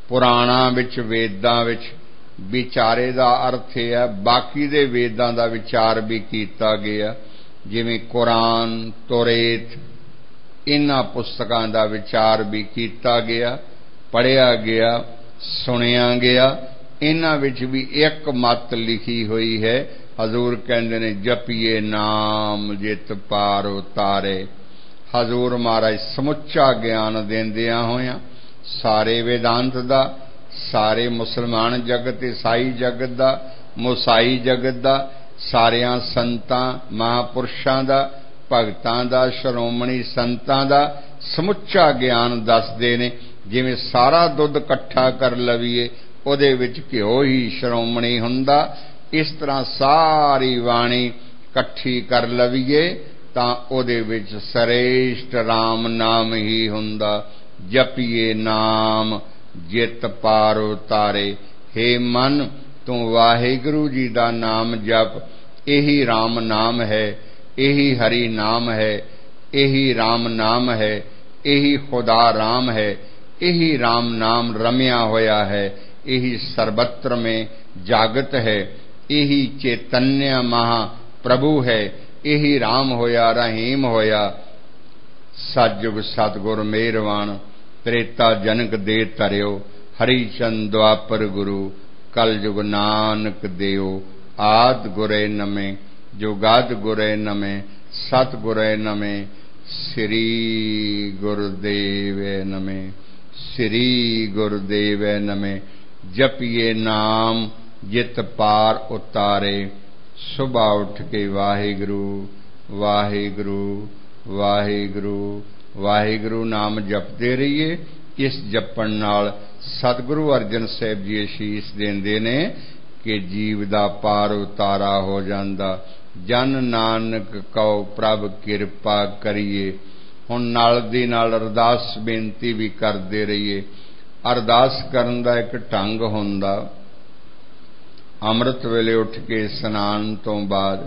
पुराणां विच, वेदां विच। विचारे दा अर्थ है बाकी दे वेदां दा विचार भी कीता गया, जिवें कुरान, तौरेत, इन्हां पुस्तकां दा विचार भी कीता गया, पढ़िया गया, सुनिया गया। इन्हां विच भी एक मत लिखी हुई है। हजूर कहंदे ने जपिए नाम जित पार उतारे। हजूर महाराज समुच्चा ज्ञान देंदियां होया सारे वेदांत दा, सारे मुसलमान जगत, ईसाई जगत दा, मूसाई जगत दा, सारियां संतां महापुरुषां दा, भगतां दा, श्रोमणी संतां दा समुच्चा ज्ञान दसदे ने। जिवें सारा दुध इकट्ठा कर लवीए ਉਹਦੇ ਵਿੱਚ ਘਿਓ ही श्रोमणी हुंदा, इस तरह सारी वाणी ਇਕੱਠੀ ਕਰ ਲਵੀਏ ਤਾਂ ਉਹਦੇ ਵਿੱਚ ਸਰੇਸ਼ਟ ਰਾਮ ਨਾਮ ਹੀ ਹੁੰਦਾ। ਜਪੀਏ ਨਾਮ ਜਿਤ ਪਾਰ ਉਤਾਰੇ। ਹੇ ਮਨ ਤੂੰ ਵਾਹਿਗੁਰੂ ਜੀ ਦਾ ਨਾਮ ਜਪ। ਇਹੀ ਰਾਮ ਨਾਮ ਹੈ, ਇਹੀ ਹਰੀ ਨਾਮ ਹੈ, ਇਹੀ ਰਾਮ ਨਾਮ ਹੈ, ਇਹੀ ਖੁਦਾ ਰਾਮ ਹੈ। ਇਹੀ ਰਾਮ ਨਾਮ ਰਮਿਆ ਹੋਇਆ ਹੈ, ਇਹੀ ਸਰਬत्र में जागत है। यही चैतन्य महाप्रभु है। यही राम होया रहीम होया। सतयुग सतगुर मेहरवान त्रेता जनक दे तरियो। हरिचंद द्वापर गुरु कलयुग नानक देओ। आद गुरे नमे जुगाद गुरे नमे सत गुरे नमे श्री गुरुदेव नमे श्री गुरुदेव नमे। जपिए नाम जित पार उतारे। सुबह उठ के वाहिगुरु वाहिगुरु वाहिगुरु वाहिगुरु नाम जपते रहिए। इस जपण नाल सतगुरु अर्जन साहिब जी अशीष देंदे ने कि जीव दा पार उतारा हो जांदा। जन नानक कहो प्रभ किरपा करिए। हुण नाल दी नाल अरदास बेनती भी करते रहिए। अरदास करन दा एक ढंग हुंदा। अमृत वेले उठ के स्नान तो बाद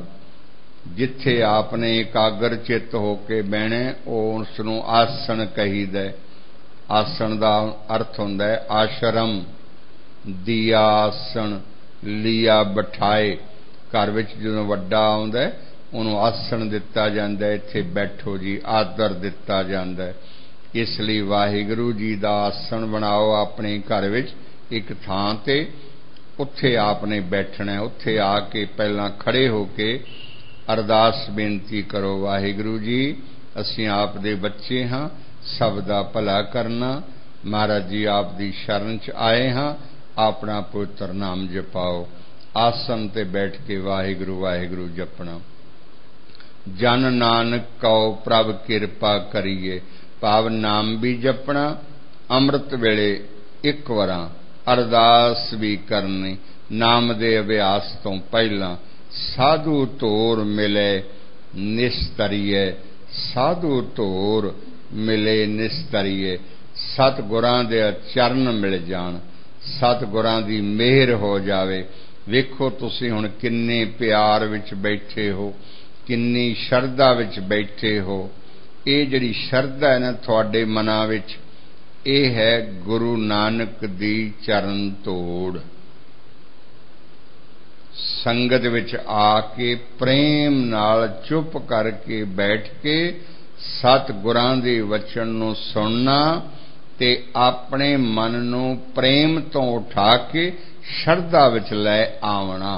जिथे आपने एकाग्र चित्त होके बहने उसनूं आसन कहीदा। आसन का अर्थ हुंदा है आश्रम। दिया आसन लिया बिठाए। घर विच जदों वड्डा आउंदा उहनूं आसन दिता जांदा है। इत्थे बैठो जी आदर दिता जांदा है। इसलिए वाहिगुरू जी का आसन बनाओ अपने घर विच एक थां ते। उत्थे आपने बैठना। उत्थे आके पहला खड़े होके अरदास बेनती करो। वाहिगुरू जी असीं आप दे बच्चे हाँ, सब दा भला करना। महाराज जी आप दी शरण च आए हाँ, अपना पवित्र नाम जपाओ। आसन ते बैठ के वाहिगुरू वाहिगुरू जपना। जन नानक कहो प्रभ किरपा करिए। भाव नाम भी जपना। अमृत वेले एक वारा अरदास भी करनी। नाम दे अभ्यास तो पहला साधु तोर मिले निस्तरिए। साधु तोर मिले निस्तरिए। सतगुरां दे चरण मिल जान। सतगुरां दी मेहर हो जावे। वेखो तुसीं हुण किन्ने प्यार विच बैठे हो, किन्नी शरधा विच बैठे हो। ये जिहड़ी शरधा है ना तुहाडे मनां विच, ये है गुरु नानक दी चरण तोड़। संगत विच आके प्रेम नाल चुप करके बैठ के सतगुरां दे वचन नूं सुनना ते अपने मन नूं प्रेम तो उठा के शरधा विच लै आवना।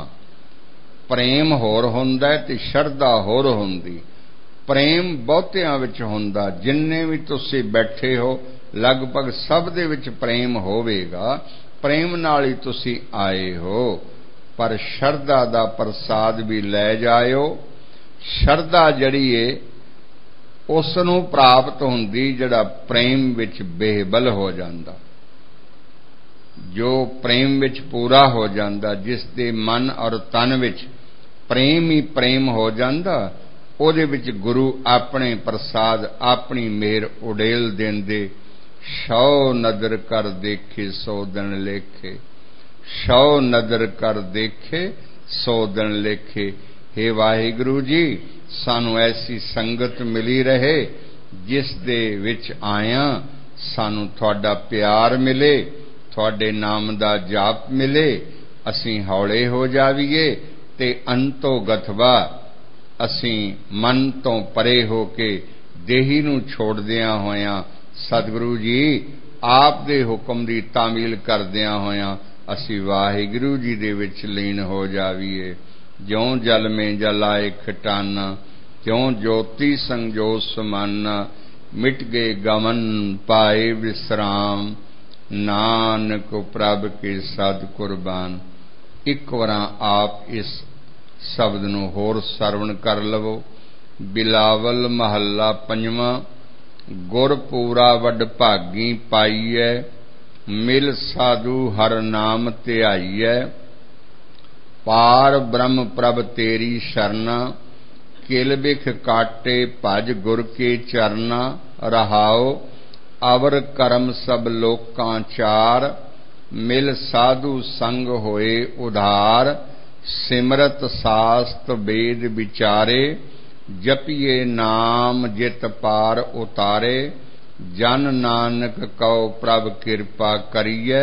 प्रेम होर हुंदा है ते शरधा होर हुंदी। प्रेम बहुतियां विच हुंदा। जिन्ने भी तुसीं बैठे हो लगभग सब दे विच प्रेम होवेगा। प्रेम नाल ही तुसीं आए हो। पर शरधा दा प्रसाद भी लै जाओ। शरधा जड़ी है उस नूं प्राप्त हुंदी जिहड़ा प्रेम विच बेहबल हो जांदा। जो प्रेम विच पूरा हो जांदा, जिस दे मन और तन विच प्रेम ही प्रेम हो जांदा, ਉਹਦੇ ਵਿੱਚ गुरु अपने प्रसाद अपनी मेहर उड़ेल देंदे। सौ नदर कर देखे सौ दिन लेखे। सौ नदर कर देखे सौ दिन लेखे। हे वाहिगुरू जी सानू ऐसी संगत मिली रहे जिस दे विच आया सानू तुहाडा प्यार मिले, तुहाडे नाम दा जाप मिले। असीं हौले हो जावीए ते अंतो गथवा असीं मन तो परे हो के देही नूं छोड़दियां होयां सतगुरु जी आप दे हुक्म दी तामील करदियां होयां असीं वाहिगुरू जी दे विच लीन हो जावीए। ज्यों जल में जलाए खटाना, त्यों ज्योति संजो समाना। मिट गए गमन पाए विश्राम, नानक प्रभ के सद कुर्बान। एक वार आप इस शब्द नूं होर सरवण कर लवो। बिलावल महला पंजवां। गुरपूरा वड भागी पाईए, मिल साधु हर नाम ध्याईए। पार ब्रह्म प्रभ तेरी शरणा, किल बिख काटे भज गुर के चरना रहाओ। अवर कर्म सब लोकां चार मिल साधु संग होए उधार। सिमरत शास्त्र वेद विचारे जपिए नाम जित पार उतारे। जन नानक कौ प्रभ कृपा करिए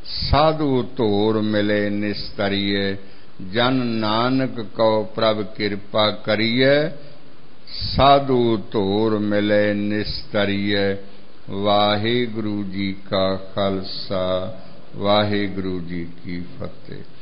साधु तोर मिले निस्तरिए। जन नानक कौ प्रभ कृपा करिए साधु तोर मिले निस्तरिए। वाहिगुरु जी का खालसा वाहिगुरु जी की फतेह।